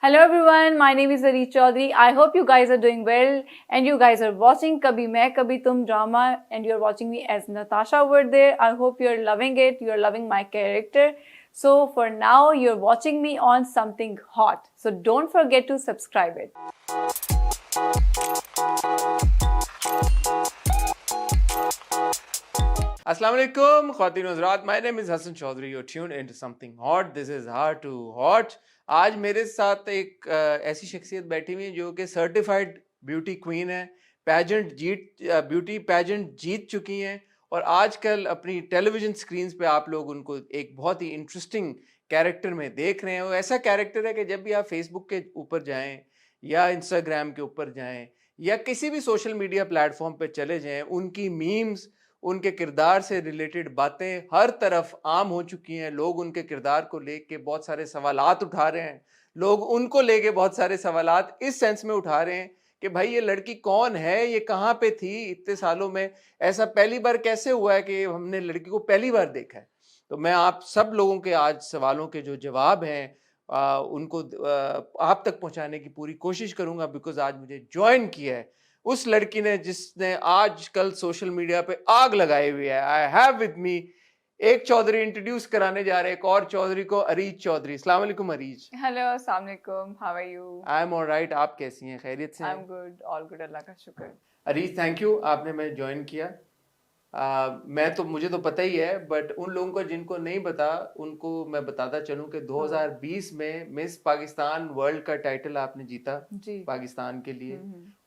Hello everyone, my name is Ari Chaudhary. I hope you guys are doing well and you guys are watching Kabhi Main Kabhi Tum drama and you're watching me as Natasha over there. I hope you're loving it, you're loving my character. So for now, you're watching me on something hot. So don't forget to subscribe it. Assalamu alaikum, Khwateen Hazrat. My name is Hassan Chaudhary. You're tuned into something hot. This is hard to hot. आज मेरे साथ एक ऐसी शख्सियत बैठी हुई है जो कि सर्टिफाइड ब्यूटी क्वीन है, ब्यूटी पैजेंट जीत चुकी हैं और आजकल अपनी टेलीविजन स्क्रीन पे आप लोग उनको एक बहुत ही इंटरेस्टिंग कैरेक्टर में देख रहे हैं। वो ऐसा कैरेक्टर है कि जब भी आप फेसबुक के ऊपर जाएं या इंस्टाग्राम के ऊपर जाएं या किसी भी सोशल मीडिया प्लेटफॉर्म पे चले जाएं, उनकी मीम्स, उनके किरदार से रिलेटेड बातें हर तरफ आम हो चुकी हैं। लोग उनके किरदार को लेके बहुत सारे सवालात उठा रहे हैं, लोग उनको लेके बहुत सारे सवालात इस सेंस में उठा रहे हैं कि भाई ये लड़की कौन है, ये कहाँ पे थी इतने सालों में, ऐसा पहली बार कैसे हुआ है कि हमने लड़की को पहली बार देखा है। तो मैं आप सब लोगों के आज सवालों के जो जवाब हैं उनको आप तक पहुंचाने की पूरी कोशिश करूंगा, बिकॉज आज मुझे ज्वाइन किया है उस लड़की ने जिसने आजकल सोशल मीडिया पे आग लगाई हुई है। आई हैव विद मी एक चौधरी इंट्रोड्यूस कराने जा रहे हैं एक और चौधरी को, अरीज चौधरी। अस्सलाम वालेकुम अरीज। हेलो, अस्सलाम वालेकुम, how are you? I am alright, आप कैसी हैं? खैरियत से? I am good, all good, अल्लाह का शुक्र। अरीज थैंक यू, आपने मैं ज्वाइन किया। मुझे तो पता ही है, बट उन लोगों को जिनको नहीं पता उनको मैं बताता चलूं कि 2020 में मिस पाकिस्तान वर्ल्ड का टाइटल आपने जीता जी। पाकिस्तान के लिए,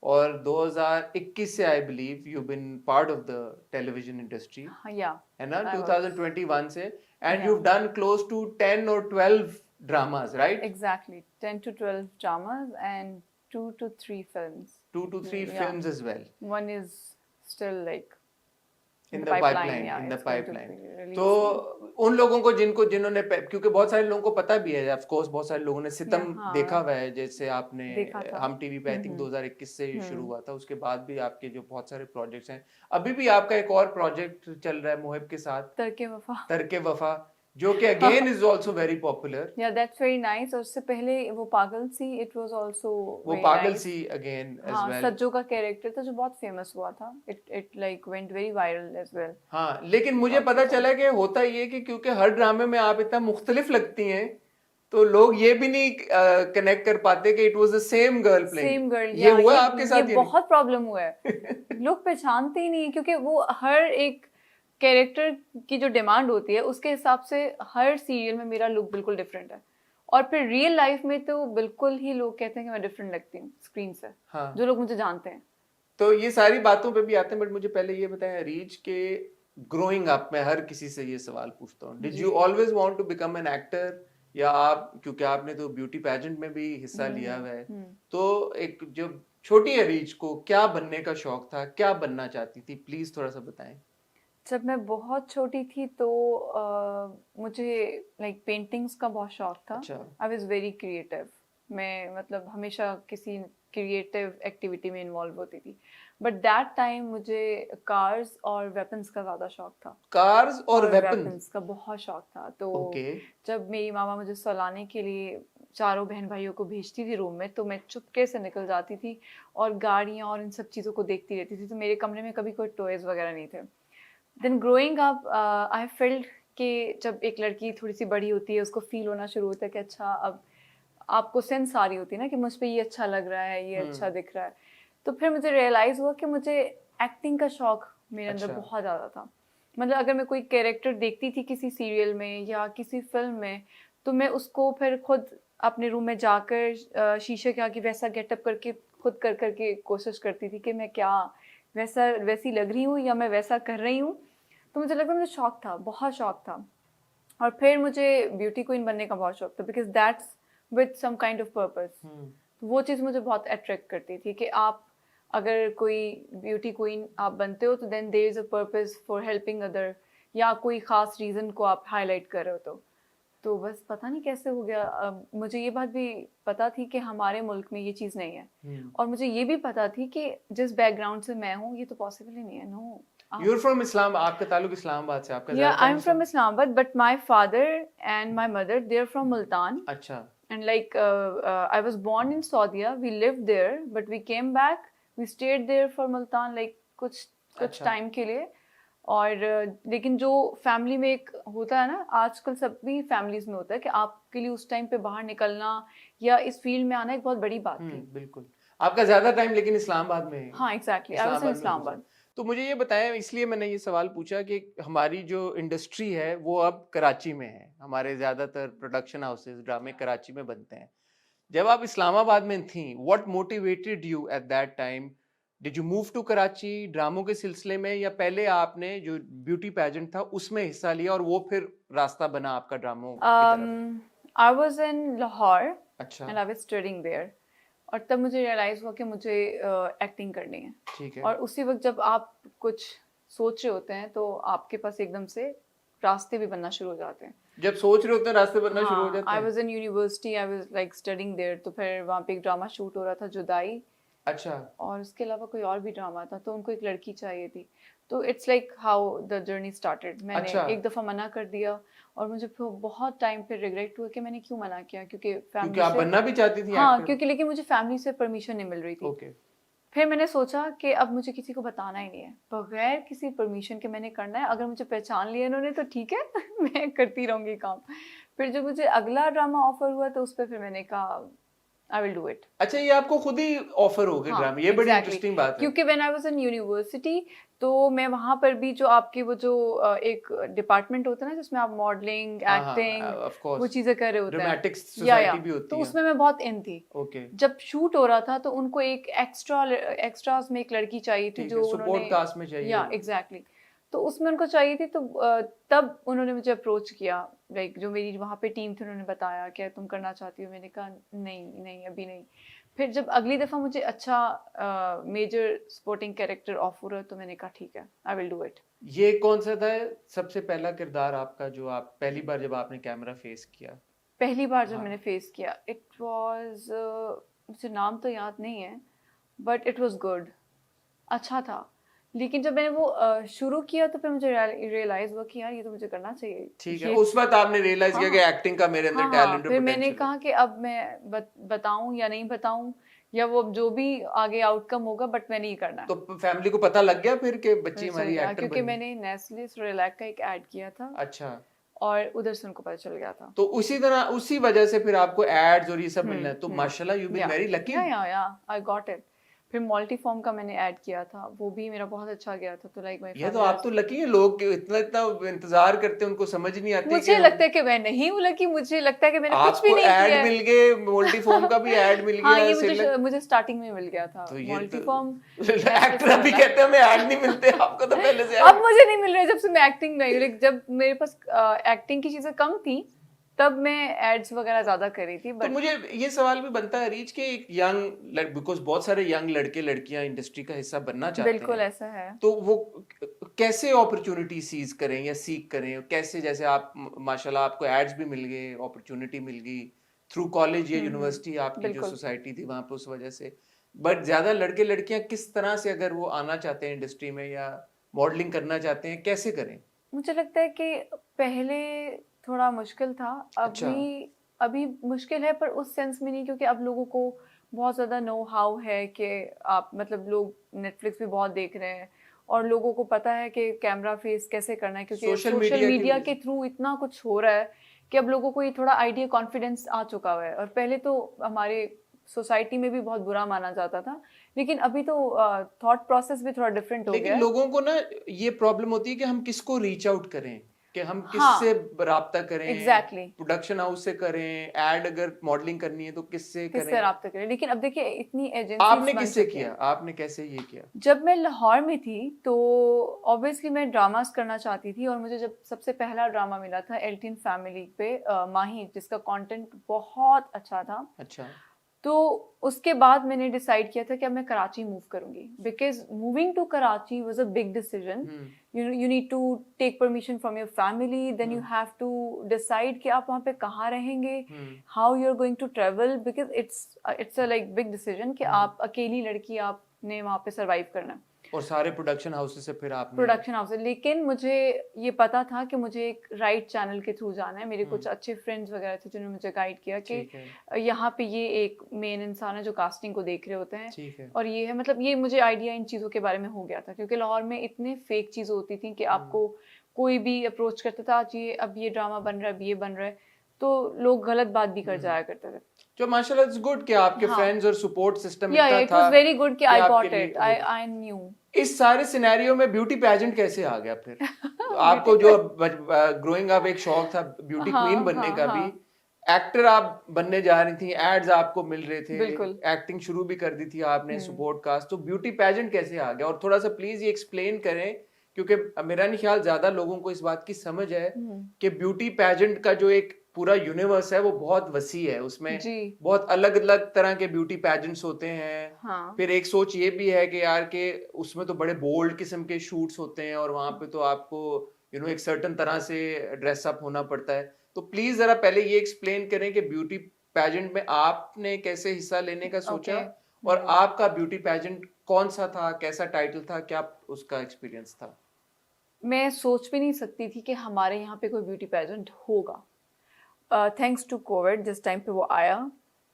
और 2021 से I believe you been part of the television industry, या है ना? 2021 से, and Yeah. You done close to 10 or 12 dramas, right? Exactly, 10 to 12 dramas and 2 to 3 films. 2 to 3 Yeah. films as well. One is still like In the pipeline, yeah, in the it's going to pipeline. be released तो soon. उन लोगों को जिन्होंने क्योंकि बहुत सारे लोगों को पता भी है, ऑफ कोर्स बहुत सारे लोगों ने सितम हाँ, देखा हुआ है, जैसे आपने देखा था। हम टीवी पे आई थिंक 2021 से शुरू हुआ था, उसके बाद भी आपके जो बहुत सारे प्रोजेक्ट्स हैं, अभी भी आपका एक और प्रोजेक्ट चल रहा है मुहिब के साथ, तरके वफा, जो कि again is also very popular. Yeah, that's very nice. और उससे पहले वो पागल सी, it was also वो very पागल nice. सी अगेन एज हाँ, वेल। सज्जो का कैरेक्टर था जो बहुत फेमस हुआ था. It like went very viral as well. हाँ, लेकिन मुझे पता चला कि होता ये कि क्योंकि हर ड्रामे में आप इतना मुख्तलिफ लगती हैं, तो लोग ये भी नहीं कनेक्ट कर पाते कि it was the same girl playing. Same girl, ये हुआ आपके साथ? ये बहुत प्रॉब्लम हुआ है। लोग पहचानते ही नहीं, क्योंकि वो हर एक कैरेक्टर की जो डिमांड होती है उसके हिसाब से हर सीरियल में मेरा लुक बिल्कुल डिफरेंट है, और फिर रियल लाइफ में तो बिल्कुल ही लोग कहते हैं कि मैं डिफरेंट लगती हूँ स्क्रीन से। हाँ। जो लोग मुझे जानते हैं। तो ये सारी बातों पे भी आते हैं, बट मुझे पहले ये बताएं रीच के ग्रोइंग अप, मैं हर किसी से ये सवाल पूछता हूँ, did you always want to become an actor, या आप, क्योंकि आपने तो ब्यूटी पैजेंट में भी हिस्सा लिया हुआ है, तो एक जो छोटी अरीज को क्या बनने का शौक था, क्या बनना चाहती थी, प्लीज थोड़ा सा बताएं। जब मैं बहुत छोटी थी तो मुझे लाइक पेंटिंग्स का बहुत शौक था। I was very creative. मैं मतलब हमेशा किसी क्रिएटिव एक्टिविटी में इन्वॉल्व होती थी, बट दैट टाइम मुझे कार्स और वेपन्स का ज़्यादा शौक था। कार्स और वेपन्स का बहुत शौक था। तो जब मेरी मामा मुझे सुलाने के लिए चारों बहन भाइयों को भेजती थी रूम में, तो मैं चुपके से निकल जाती थी और गाड़ियाँ और इन सब चीज़ों को देखती रहती थी। तो मेरे कमरे में कभी कोई टॉयज़ वगैरह नहीं थे। Then growing up I felt कि जब एक लड़की थोड़ी सी बड़ी होती है उसको फील होना शुरू होता है कि अच्छा, अब आपको सेंस आ रही होती है ना कि मुझ पे ये अच्छा लग रहा है, ये अच्छा दिख रहा है। तो फिर मुझे रियलाइज़ हुआ कि मुझे एक्टिंग का शौक मेरे अंदर बहुत ज़्यादा था। मतलब अगर मैं कोई कैरेक्टर देखती थी किसी सीरियल में या किसी फिल्म में, तो मैं उसको फिर खुद अपने रूम में जाकर शीशे के आगे वैसा गेटअप करके खुद कर करके कोशिश करती थी कि मैं क्या वैसी लग रही हूँ या मैं वैसा कर रही हूँ। तो मुझे लगता, मुझे शौक था, बहुत शौक था। और फिर मुझे ब्यूटी क्वीन बनने का बहुत शौक था, because that's with some kind of purpose. तो वो चीज़ मुझे बहुत अट्रैक्ट करती थी कि आप अगर कोई ब्यूटी क्वीन आप बनते हो तो then there is a purpose for helping other, या कोई ख़ास रीज़न को आप हाईलाइट कर रहे हो। तो बस पता नहीं कैसे हो गया। मुझे ये बात भी पता थी कि हमारे मुल्क में ये चीज़ नहीं है, और मुझे ये भी पता थी कि जिस बैकग्राउंड से मैं हूँ ये तो पॉसिबल ही नहीं है। नो, You're from Islam, आपका ताल्लुक इस्लामाबाद से, आपका? Yeah, I'm from Islamabad, but my father and my mother, they're from Multan. अच्छा। And like I was born in Saudi, we lived there, but we came back, we stayed there for Multan like कुछ time के लिए. और लेकिन जो family में एक होता है ना, आजकल सभी फैमिलीज में होता है कि आपके लिए उस टाइम पे बाहर निकलना या इस फील्ड में आना एक बहुत बड़ी बात थी. बिल्कुल. आपका ज्यादा टाइम लेकिन इस्लामाबाद में है. हाँ एग्जैक्टली, आई वाज इन इस्लामाबाद. तो मुझे ये बताएं, इसलिए मैंने ये सवाल पूछा कि हमारी जो इंडस्ट्री है वो अब कराची में है. हमारे ज्यादातर प्रोडक्शन हाउसेस ड्रामे कराची में बनते हैं. जब आप इस्लामाबाद में थी, what motivated you at that time? Did you move to Karachi ड्रामों के सिलसिले में, या पहले आपने जो ब्यूटी पेजेंट था उसमें हिस्सा लिया और वो फिर रास्ता बना आपका ड्रामों की तरफ? I was in Lahore. अच्छा. And I was studying there. और तब मुझे रियलाइज हुआ कि मुझे एक्टिंग करनी है. ठीक है. और उसी वक्त जब आप कुछ सोच रहे होते हैं तो आपके पास एकदम से रास्ते भी बनना शुरू हो जाते हैं. जब सोच रहे होते हैं रास्ते बनना शुरू हो जाते हैं. I was in university, I was like studying there. तो फिर वहाँ पे एक ड्रामा शूट हो रहा था, जुदाई. अच्छा. और उसके अलावा कोई और भी ड्रामा था, तो उनको एक लड़की चाहिए थी. तो it's like how the journey started. मैंने एक दफा मना कर दिया और मुझे फिर बहुत टाइम पे रिग्रेट हुआ कि मैंने क्यों मना किया, क्योंकि फैमिली आप बनना भी चाहती थी. हाँ, क्योंकि लेकिन मुझे फैमिली से परमिशन नहीं मिल रही थी. ओके. फिर मैंने सोचा कि अब मुझे किसी को बताना ही नहीं है, बगैर किसी परमिशन के मैंने करना है. अगर मुझे पहचान लिया इन्होंने तो ठीक है मैं करती रहूंगी काम. फिर जब मुझे अगला ड्रामा ऑफर हुआ तो उस पर फिर मैंने कहा I will do it. अच्छा, ये आपको खुद ही ऑफर हो गया ड्रामा. ये बड़ी इंटरेस्टिंग बात है. क्योंकि when I was in university, तो मैं वहाँ पर भी जो आपकी वो जो एक डिपार्टमेंट होता है ना जिसमें आप मॉडलिंग, एक्टिंग, वो चीजें कर रहे होते हैं, ड्रामेटिक सोसाइटी भी होती तो है. उसमें मैं बहुत इन थी. ओके. जब शूट हो रहा था तो उनको एक एक्स्ट्रास में एक लड़की चाहिए थी जो सपोर्ट कास्ट में चाहिए. या एग्जैक्टली. तो उसमें उनको चाहिए थी. तो तब उन्होंने मुझे अप्रोच किया, लाइक जो मेरी वहाँ पे टीम थी उन्होंने बताया क्या तुम करना चाहती हो. मैंने कहा नहीं अभी नहीं. फिर जब अगली दफ़ा मुझे अच्छा मेजर सपोर्टिंग कैरेक्टर ऑफर हुआ तो मैंने कहा ठीक है, आई विल डू इट. ये कौन सा था सबसे पहला किरदार आपका जो आप पहली बार जब आपने कैमरा फेस किया? पहली बार जब मैंने फेस किया, इट वाज, मुझे नाम तो याद नहीं है, बट इट वाज गुड, अच्छा था. लेकिन जब मैंने वो शुरू किया तो फिर मुझे रियलाइज हुआ कि यार ये तो मुझे करना चाहिए. ठीक है. उस वक्त आपने रियलाइज किया कि एक्टिंग का मेरे अंदर टैलेंट है. फिर मैंने कहा कि अब मैं बताऊं या नहीं बताऊं, या वो जो भी आगे आउटकम होगा, बट मैंने ही करना है. तो फैमिली को पता लग गया फिर कि बच्ची हमारी एक्टर क्योंकि मैंने नेस्ले सेरेलैक का एक ऐड किया था. अच्छा. और उधर से उनको पता चल गया था. तो उसी तरह उसी वजह से फिर आपको एड्स और ये सब मिलना है. तो माशाल्लाह you been very lucky. Yeah I got it. फिर मल्टीफॉर्म का मैंने ऐड किया था, वो भी मेरा बहुत अच्छा गया था. तो लाइक ये तो आप तो लकी है. लोग इतना इंतजार करते हैं, उनको समझ नहीं आती. मुझे लगता है कि मैं नहीं हूं लकी. मुझे लगता है कि मैंने कुछ भी नहीं किया. ऐड मिल गए, मल्टीफॉर्म का भी ऐड मिल गया. हाँ, ये मुझे स्टार्टिंग में मिल गया था. मल्टीफॉर्म एक्टर अभी कहते हैं हमें ऐड नहीं मिलते. आपको तो पहले से अब मुझे नहीं मिल रहे जब से मैं एक्टिंग में, जब मेरे पास एक्टिंग की चीजें कम थी तब मैं एड्स वगैरह ज्यादा कर रही थी. तो मुझे ये सवाल भी बनता है रीच के, एक यंग, बिकॉज बहुत सारे यंग लड़के लड़कियां इंडस्ट्री का हिस्सा बनना चाहते हैं. बिल्कुल ऐसा है. तो वो कैसे अपॉर्चुनिटी सीज करें या सीख करें कैसे? जैसे आप माशाल्लाह आपको एड्स भी मिल गए, अपॉर्चुनिटी मिल गई थ्रू कॉलेज या यूनिवर्सिटी, आपकी जो सोसाइटी थी वहां पे उस वजह से. बट ज्यादा लड़के लड़कियां किस तरह से अगर वो आना चाहते हैं इंडस्ट्री में या मॉडलिंग करना चाहते हैं, कैसे करें? मुझे लगता है कि पहले थोड़ा मुश्किल था. अभी मुश्किल है, पर उस सेंस में नहीं, क्योंकि अब लोगों को बहुत ज़्यादा नो हाउ है कि आप, मतलब लोग नेटफ्लिक्स भी बहुत देख रहे हैं और लोगों को पता है कि कैमरा फेस कैसे करना है, क्योंकि सोशल मीडिया के थ्रू इतना कुछ हो रहा है कि अब लोगों को ये थोड़ा आइडिया, कॉन्फिडेंस आ चुका हुआ है. और पहले तो हमारे सोसाइटी में भी बहुत बुरा माना जाता था, लेकिन अभी तो थॉट प्रोसेस भी थोड़ा डिफरेंट हो गया है. लेकिन लोगों को ना ये प्रॉब्लम होती है कि हम किसको रीच आउट करें, कि हम किससे राब्ता करें. एग्जैक्टली. प्रोडक्शन हाउस से करें, एड अगर मॉडलिंग करनी है तो किससे राब्ता करें. लेकिन अब देखिए इतनी एजेंसी. आपने किससे किया? आपने कैसे ये किया? जब मैं लाहौर में थी तो ऑब्वियसली मैं ड्रामास करना चाहती थी, और मुझे जब सबसे पहला ड्रामा मिला था एल्टीन फैमिली पे, माही, जिसका कंटेंट बहुत अच्छा था. अच्छा. तो उसके बाद मैंने डिसाइड किया था कि अब मैं कराची मूव करूंगी, because moving to Karachi was a big decision. you need to take permission from your family, then you have to decide कि आप वहाँ पे कहाँ रहेंगे, how you're going to travel, because it's a like big decision कि आप अकेली लड़की, आपने वहाँ पे survive करना. और सारे प्रोडक्शन हाउसेस से फिर आपने प्रोडक्शन हाउस है, लेकिन मुझे ये पता था कि मुझे एक राइट चैनल के थ्रू जाना है। मेरे कुछ अच्छे फ्रेंड्स वगैरह थे जिन्होंने मुझे गाइड किया कि यहाँ पे ये एक मेन इंसान है जो कास्टिंग को देख रहे होते हैं, और ये है, मतलब ये मुझे आइडिया इन चीज़ों के बारे में हो गया था, क्योंकि लाहौर में इतने फेक चीज़ें होती थी कि आपको कोई भी अप्रोच करता था, आज ये अब ये ड्रामा बन रहा है, अब ये बन रहा है, तो लोग गलत बात भी कर जाया करते थे। जो माशाल्लाह इट्स गुड कि आपके फ्रेंड्स और सपोर्ट सिस्टम इतना था, इट वाज वेरी गुड कि आई गॉट इट, आई न्यू। इस सारे सिनेरियो में ब्यूटी पेजेंट कैसे आ गया फिर? आपको जो ग्रोइंग अप एक शौक था ब्यूटी क्वीन बनने का भी, एक्टर आप बनने जा रही थी, एड्स आपको मिल रहे थे, एक्टिंग शुरू भी कर दी थी आपने, सपोर्ट कास्ट, तो ब्यूटी पेजेंट कैसे आ गया? और थोड़ा सा प्लीज ये एक्सप्लेन करें, क्योंकि मेरा नहीं ख्याल ज्यादा लोगों को इस बात की समझ है कि ब्यूटी पेजेंट का जो एक पूरा यूनिवर्स है वो बहुत वसी है, उसमें बहुत अलग अलग तरह के ब्यूटी पेजेंट्स होते हैं। फिर एक सोच ये भी है कि यार के उसमें तो बड़े बोल्ड किस्म के शूट्स होते हैं और वहां पे तो आपको एक सर्टेन तरह से ड्रेसअप होना पड़ता है। तो प्लीज जरा पहले ये एक्सप्लेन करें कि ब्यूटी पेजेंट में आपने कैसे हिस्सा लेने का सोचा, और आपका ब्यूटी पेजेंट कौन सा था, कैसा टाइटल था, क्या उसका एक्सपीरियंस था? मैं सोच भी नहीं सकती थी कि हमारे यहाँ पे कोई ब्यूटी पेजेंट होगा। थैंक्स टू कोविड जिस टाइम पे वो आया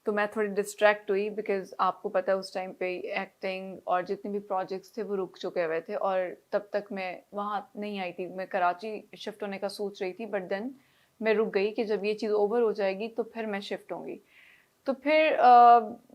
तो मैं थोड़ी डिस्ट्रैक्ट हुई, बिकॉज आपको पता है उस टाइम पे एक्टिंग और जितने भी प्रोजेक्ट्स थे वो रुक चुके हुए थे, और तब तक मैं वहाँ नहीं आई थी। मैं कराची शिफ्ट होने का सोच रही थी, बट देन मैं रुक गई कि जब ये चीज़ ओवर हो जाएगी तो फिर मैं शिफ्ट होंगी। तो फिर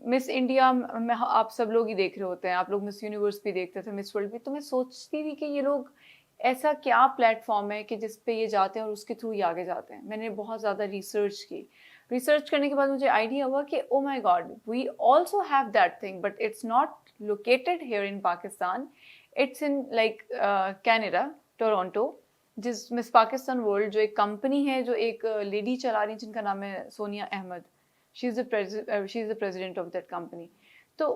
मिस इंडिया में आप सब लोग ही देख रहे होते हैं, आप लोग मिस यूनिवर्स भी देखते थे, मिस वर्ल्ड भी, तो मैं सोचती थी कि ये लोग ऐसा क्या प्लेटफॉर्म है कि जिस पे ये जाते हैं और उसके थ्रू ही आगे जाते हैं। मैंने बहुत ज़्यादा रिसर्च की, रिसर्च करने के बाद मुझे आइडिया हुआ कि oh my God, we also have that thing, but it's not located here in Pakistan, it's in like Canada, Toronto. जिस मिस पाकिस्तान वर्ल्ड जो एक कंपनी है, जो एक लेडी चला रही है जिनका नाम है Sonia Ahmed, she is the president of that company. तो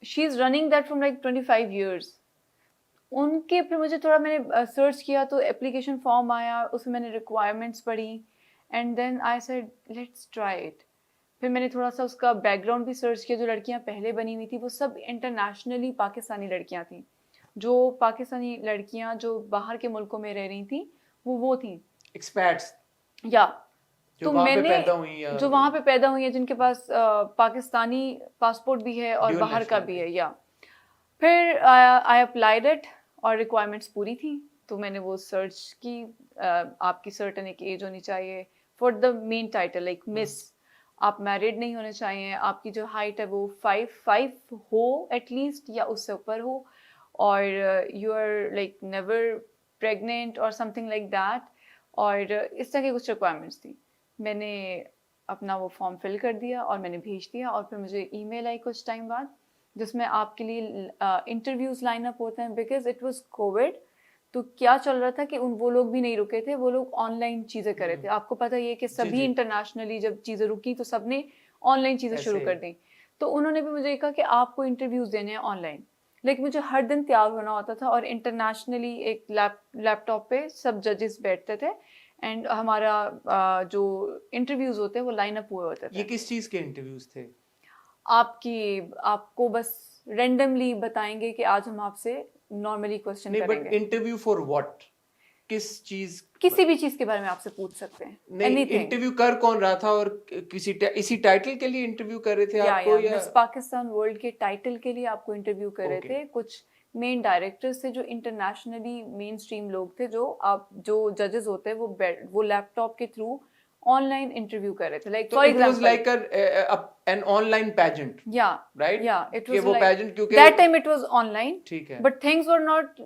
she is running that from like 25 years। उनके फिर मुझे थोड़ा मैंने सर्च किया तो एप्लीकेशन फॉर्म आया, उसमें मैंने रिक्वायरमेंट्स पढ़ी, and then I said let's try it. फिर मैंने थोड़ा सा उसका बैकग्राउंड भी सर्च किया। जो लड़कियां पहले बनी हुई थी वो सब इंटरनेशनली पाकिस्तानी लड़कियां थी। जो पाकिस्तानी लड़कियां जो बाहर के मुल्कों में रह रही थी वो थी एक्सपैट्स, या तो मैंने जो वहाँ पे पैदा हुई है, जिनके पास पाकिस्तानी पासपोर्ट भी है और बाहर का भी है। या फिर आई अप्लाइड इट और रिक्वायरमेंट्स पूरी थी, तो मैंने वो सर्च की। आपकी सर्टन एक एज होनी चाहिए for the main title, like miss. आप मैरिड नहीं होने चाहिए, आपकी जो हाइट है वो 5'5" हो एटलीस्ट, या उससे ऊपर हो, और you are like never pregnant और समथिंग लाइक दैट, और इस तरह की कुछ रिक्वायरमेंट्स थी। मैंने अपना वो फॉर्म फिल कर दिया और मैंने भेज दिया, और फिर मुझे ईमेल आई कुछ टाइम बाद जिसमें आपके लिए इंटरव्यूज लाइन अप होते हैं, बिकॉज इट वाज कोविड। तो क्या चल रहा था कि वो लोग भी नहीं रुके थे, वो लोग ऑनलाइन चीज़ें कर रहे थे। आपको पता ही है कि सभी इंटरनेशनली जब चीज़ें रुकी तो सबने ऑनलाइन चीज़ें शुरू कर दी। तो उन्होंने भी मुझे कहा कि आपको इंटरव्यूज देने हैं ऑनलाइन, लेकिन मुझे हर दिन तैयार होना होता था, और इंटरनेशनली एक लैपटॉप पे सब जजेस बैठते थे, एंड हमारा जो इंटरव्यूज होते हैं वो लाइन अप हुए होते थे। ये किस चीज़ के इंटरव्यूज थे? आपको बस रेंडमली बताएंगे कि आज हम आपसे नॉर्मली क्वेश्चन करेंगे। But interview for what? किस चीज? किसी भी चीज के बारे में आपसे पूछ सकते हैं। नहीं, इंटरव्यू कर कौन रहा था, और इसी टाइटल के लिए इंटरव्यू कर रहे थे आपको? या मिस पाकिस्तान वर्ल्ड के टाइटल के लिए आपको इंटरव्यू कर रहे थे। कुछ मेन डायरेक्टर्स थे जो इंटरनेशनली मेन स्ट्रीम लोग थे, जो जजेस होते हैं वो लैपटॉप के थ्रू ऑनलाइन इंटरव्यू कर रहे थे। Like for example, it was like an online pageant, right? It was वो पेजेंट, क्योंकि that time it was online, ठीक है, but things were not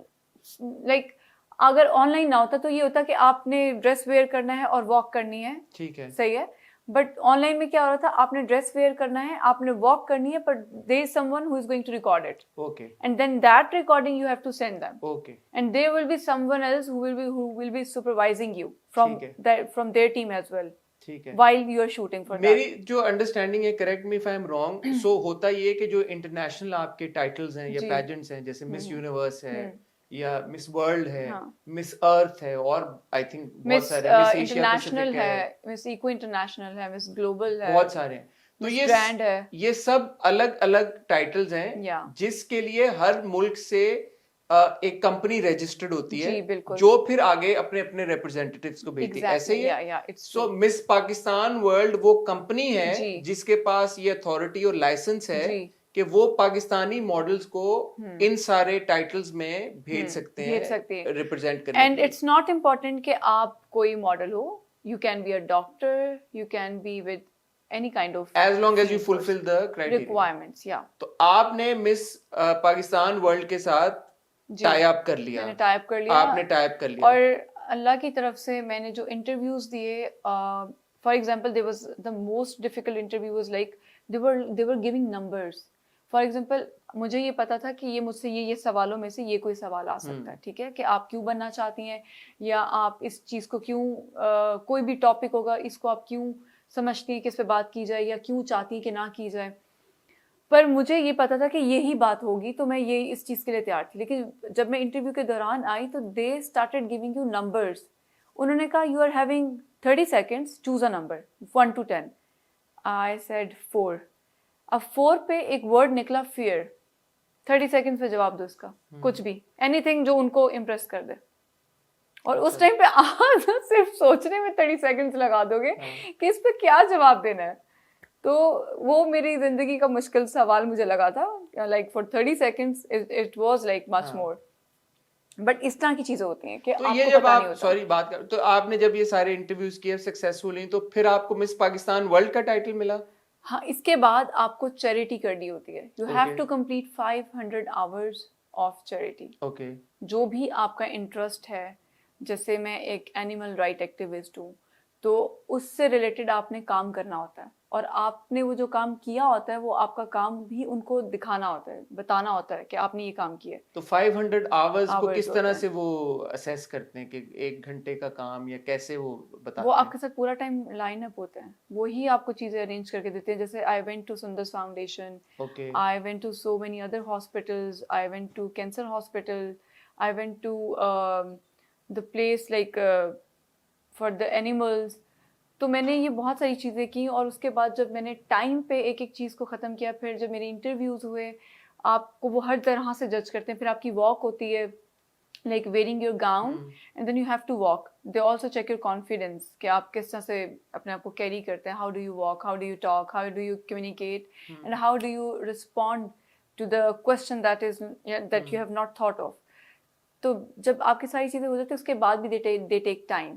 like, अगर ऑनलाइन ना होता तो ये होता कि आपने ड्रेस वेयर करना है और वॉक करनी है, ठीक है, सही है। बट ऑनलाइन में क्या हो रहा था, आपने ड्रेस वेयर करना है, आपने वॉक करनी है, but there is someone who is going to record it, okay, and then that recording you have to send them, okay, and there will be someone else who will be supervising you from their team as well, ठीक है, while you are shooting for that. मेरी जो understanding है, correct me if I am wrong, so होता ये कि जो international आपके टाइटल्स हैं या पेजेंट्स हैं, जैसे मिस यूनिवर्स है या मिस वर्ल्ड है, मिस अर्थ है, और आई थिंक बहुत सारे, मिस एशिया पैसिफिक है, मिस इको इंटरनेशनल है, मिस ग्लोबल है, बहुत सारे हैं। तो ये सब अलग अलग टाइटल्स हैं जिसके लिए हर मुल्क से एक कंपनी रजिस्टर्ड होती है जी बिल्कुल, जो फिर आगे अपने अपने रिप्रेजेंटेटिव्स को भेजती है, ऐसे ही है। It's so true. Miss Pakistan world वो कंपनी है जी जिसके पास ये अथॉरिटी और लाइसेंस है जी कि वो पाकिस्तानी मॉडल्स को इन सारे टाइटल्स में भेज सकते भेज सकती हैं है। रिप्रेजेंट करने एंड के लिए। इट्स नॉट इम्पोर्टेंट कि आप कोई मॉडल हो, you can be a doctor, you can be with any kind of as long as you fulfil the criteria. Requirements. या तो आपने मिस पाकिस्तान वर्ल्ड के साथ जी टाई अप कर लिया, मैंने टाइप कर लिया। आपने टाई अप कर लिया। और अल्लाह की तरफ से मैंने जो इंटरव्यूज दिए, for example there was the most difficult interview was like they were giving numbers. For example मुझे ये पता था कि ये मुझसे ये सवालों में से ये कोई सवाल आ सकता है, ठीक है, कि आप क्यों बनना चाहती हैं, या आप इस चीज़ को क्यों कोई भी टॉपिक होगा इसको आप क्यों समझती हैं कि इस पे बात की जाए, या क्यों चाहती हैं कि ना की जाए। पर मुझे ये पता था कि यही बात होगी, तो मैं ये इस चीज़ के लिए तैयार थी। लेकिन जब मैं इंटरव्यू के दौरान आई तो they started giving you numbers. उन्होंने कहा you are having 30 seconds, choose a number 1 to 10। I said 4। अब 4 पे एक वर्ड निकला फियर। 30 सेकेंड्स में जवाब दो इसका, कुछ भी, एनीथिंग जो उनको इम्प्रेस कर दे। और उस टाइम पे आप सिर्फ सोचने में 30 सेकेंड्स लगा दोगे कि इस पे क्या जवाब देना है। तो वो मेरी जिंदगी का मुश्किल सवाल मुझे लगा था, like for 30 seconds it was like much more. But इस तरह की चीजें होती हैं कि तो आपको ये जब पता नहीं आप होता। सॉरी बात कर, तो आपने जब ये सारे इंटरव्यूज किए सक्सेसफुली, तो फिर आपको मिस पाकिस्तान वर्ल्ड का टाइटल मिला? हाँ, इसके बाद आपको चैरिटी करनी होती है। You have to complete 500 hours of charity. Okay. जो भी आपका इंटरेस्ट है, जैसे मैं एक एनिमल राइट एक्टिविस्ट हूँ, तो उससे रिलेटेड आपने काम करना होता है, और आपने वो जो काम किया होता है वो आपका काम भी उनको दिखाना होता है, बताना होता है कि आपने ये काम किया है। तो 500 आवर्स को Hours किस होते तरह हैं। से वो असेस करते हैं कि 1 घंटे का काम, या कैसे वो बताते वो हैं? आपके साथ पूरा टाइम लाइन अप होते हैं, वो ही आपको चीजें अरेंज करके देते हैं। जैसे आई वेंट टू सुंदर foundation, okay. I went to so many other hospitals. I went to cancer hospital. I went to the place like for the animals. तो मैंने ये बहुत सारी चीज़ें की, और उसके बाद जब मैंने टाइम पे एक एक चीज़ को ख़त्म किया, फिर जब मेरे इंटरव्यूज़ हुए, आपको वो हर तरह से जज करते हैं। फिर आपकी वॉक होती है, like wearing your gown, and then you have to walk. They also check your confidence कि आप किस तरह से अपने आप को कैरी करते हैं। How do you walk? How do you talk? How do you communicate? And how do you respond to the question that is that you have not thought of? तो जब आपकी सारी चीज़ें हो जाती हैं, उसके बाद भी they take time.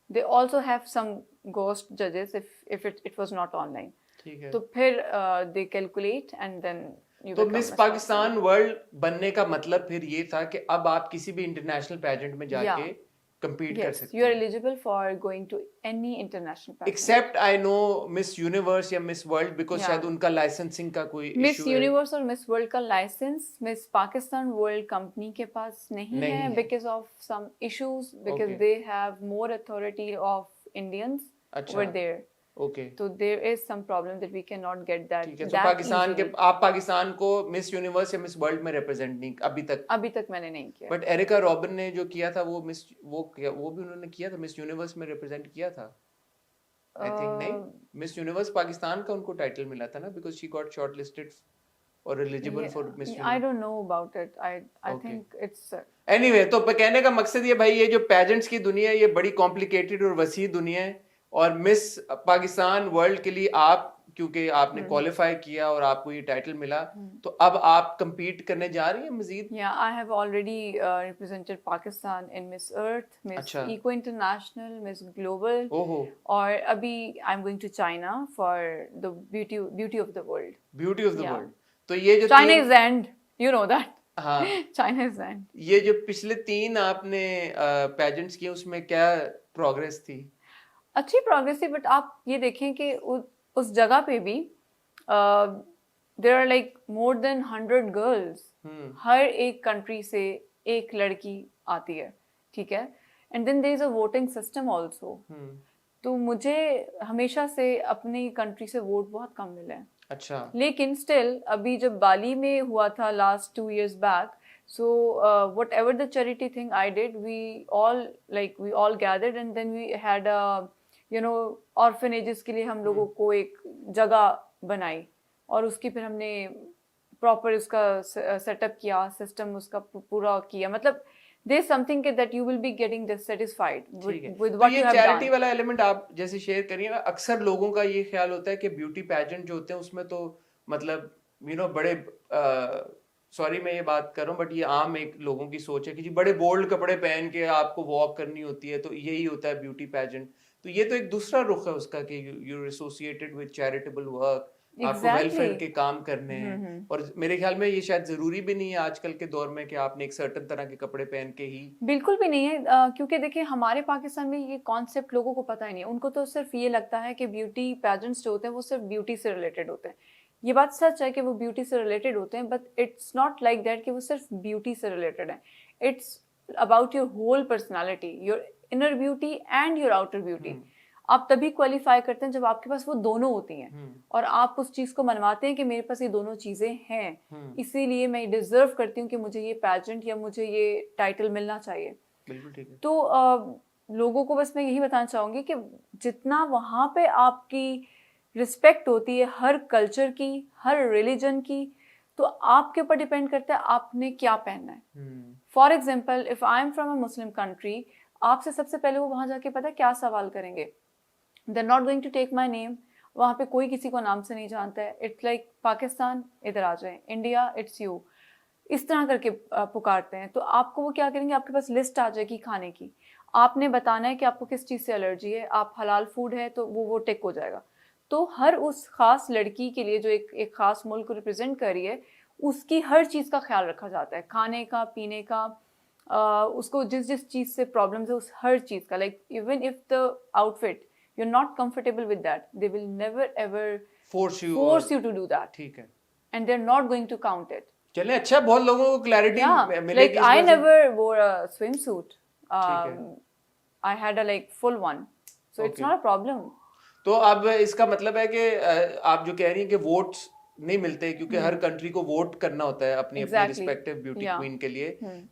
They also have some ghost judges if it was not online. ठीक है। तो फिर they calculate and then you तो become miss Miss Pakistan world बनने का मतलब फिर ये था कि अब आप किसी भी इंटरनेशनल पैजेंट में जाके compete कर Yes, सकते you are हैं। eligible for going to any international pageant. Except I know Miss Universe या मिस वर्ल्ड, बिकॉज Yeah. शायद उनका लाइसेंसिंग का कोई मिस इशू है। यूनिवर्स और मिस वर्ल्ड का licence Miss Pakistan World company के पास नहीं नहीं है, है। Because of some issues, because Okay. They have more authority of Indians अच्छा। Over there. ओके। तो there is some problem that we can not get that ठीक है। तो पाकिस्तान के, आप पाकिस्तान को मिस यूनिवर्स या मिस वर्ल्ड में रिप्रेजेंट नहीं अभी तक मैंने नहीं किया। बट एरिका रॉबिन ने जो किया था वो मिस वो भी उन्होंने किया था, मिस यूनिवर्स में रिप्रेजेंट किया था आई थिंक। नहीं, मिस यूनिवर्स पाकिस्तान का उनको टाइटल मिला था ना, बिकॉज शी गॉट शॉर्टलिस्टेड और eligible for miss universe. I don't know about it. I Okay. Think it's anyway, तो कहने का मकसद ये भाई, ये जो पेजेंट्स की दुनिया है ये बड़ी कॉम्प्लिकेटेड और वसी दुनिया है, और मिस पाकिस्तान वर्ल्ड के लिए आप, क्योंकि आपने क्वालिफाई किया और आपको ये टाइटल मिला, तो अब आप compete करने जा रही हैं मजीद? Yeah, I have already represented Pakistan in Miss Earth, Miss अच्छा। Eco International, Miss Global, ओहो, और अभी I'm going to China for the beauty of the world. Beauty of the Yeah. World. तो ये जो China is the end, you know that. हाँ, China is the end. ये जो पिछले 3 आपने पेजेंट्स किए उसमें क्या प्रोग्रेस थी? अच्छी प्रोग्रेस थी, बट आप ये देखें कि उस जगह पे भी there are like more than 100 girls. हर एक कंट्री से एक लड़की आती है, ठीक है, and then there is a voting system also. तो मुझे हमेशा से अपनी कंट्री से वोट बहुत कम मिले हैं। अच्छा। लेकिन स्टिल अभी जब बाली में हुआ था last 2 years back, so whatever the charity thing I did, we all gathered and then we had a orphanages के लिए हम लोगों को एक जगह बनाई, और उसकी फिर हमने प्रॉपर उसका सेटअप किया, सिस्टम उसका पूरा किया, मतलब there is something that you will be getting dissatisfied with तो what ये you have चैरिटी done. वाला एलिमेंट आप जैसे शेयर करिए ना, अक्सर लोगों का ये ख्याल होता है कि ब्यूटी पैजेंट जो होते हैं उसमें तो मतलब बड़े सॉरी मैं ये बात कर रहा हूँ बट ये आम एक लोगों की सोच है कि जी बड़े बोल्ड कपड़े पहन के आपको वॉक करनी होती है तो यही होता है ब्यूटी पैजेंट। तो ये तो एक दूसरा रुख है उसका कि you associated with charitable work, आपको वेलफेयर के काम करने हैं। और मेरे ख्याल में ये शायद जरूरी भी नहीं है आजकल के दौर में कि आपने एक सर्टेन तरह के कपड़े पहन के ही। बिल्कुल भी नहीं है, क्योंकि देखिए हमारे पाकिस्तान में ये कॉन्सेप्ट लोगों को पता ही नहीं है। उनको तो सिर्फ ये लगता है कि ब्यूटी पैजेंट्स जो होते हैं वो सिर्फ ब्यूटी से रिलेटेड होते हैं। ये बात सच है कि वो ब्यूटी से रिलेटेड होते हैं, but it's not like that कि वो सिर्फ ब्यूटी से रिलेटेड है। It's about your whole personality, your inner beauty and your outer beauty. आप तभी क्वालिफाई करते हैं जब आपके पास वो दोनों होती हैं और आप उस चीज को मनवाते हैं कि मेरे पास ये दोनों चीजें हैं, इसीलिए मैं डिजर्व करती हूँ कि मुझे ये पैजेंट या मुझे ये टाइटल मिलना चाहिए। बिल्कुल ठीक है। तो लोगों को बस मैं यही बताना चाहूंगी कि जितना वहां पे आपकी रिस्पेक्ट होती है हर कल्चर की, हर रिलीजन की, तो आपके ऊपर डिपेंड करता है आपने क्या पहनना है। For example, if I am from a Muslim country, आपसे सबसे पहले वो वहां जाके पता है क्या सवाल करेंगे? They're not going to take my name. वहाँ पे कोई किसी को नाम से नहीं जानता है। It's like पाकिस्तान इधर आ जाए, इंडिया इट्स यू, इस तरह करके पुकारते हैं। तो आपको वो क्या करेंगे, आपके पास लिस्ट आ जाएगी खाने की, आपने बताना है कि आपको किस चीज़ से एलर्जी है, आप हलाल फूड है तो वो टिक हो जाएगा। तो हर उस खास लड़की के लिए जो एक खास मुल्क को रिप्रेजेंट कर रही है, उसकी हर चीज़ का ख्याल रखा जाता है, खाने का, पीने का, उसको जिस चीज़ से प्रॉब्लम्स है उस हर चीज़ का। Like even if the outfit you're not comfortable with that, they will never ever force you to do that. ठीक है। And they're not going to count it. चले, अच्छा, बहुत लोगों को क्लैरिटी मिलेगी। Like I never wore a swimsuit. I had a like full one, so it's not a problem. तो अब इसका मतलब है कि आप जो कह रही हैं कि वोट्स नहीं मिलते क्योंकि हर कंट्री को वोट करना होता है अपनी अपनी रिस्पेक्टिव ब्यूटी क्वीन के लिए।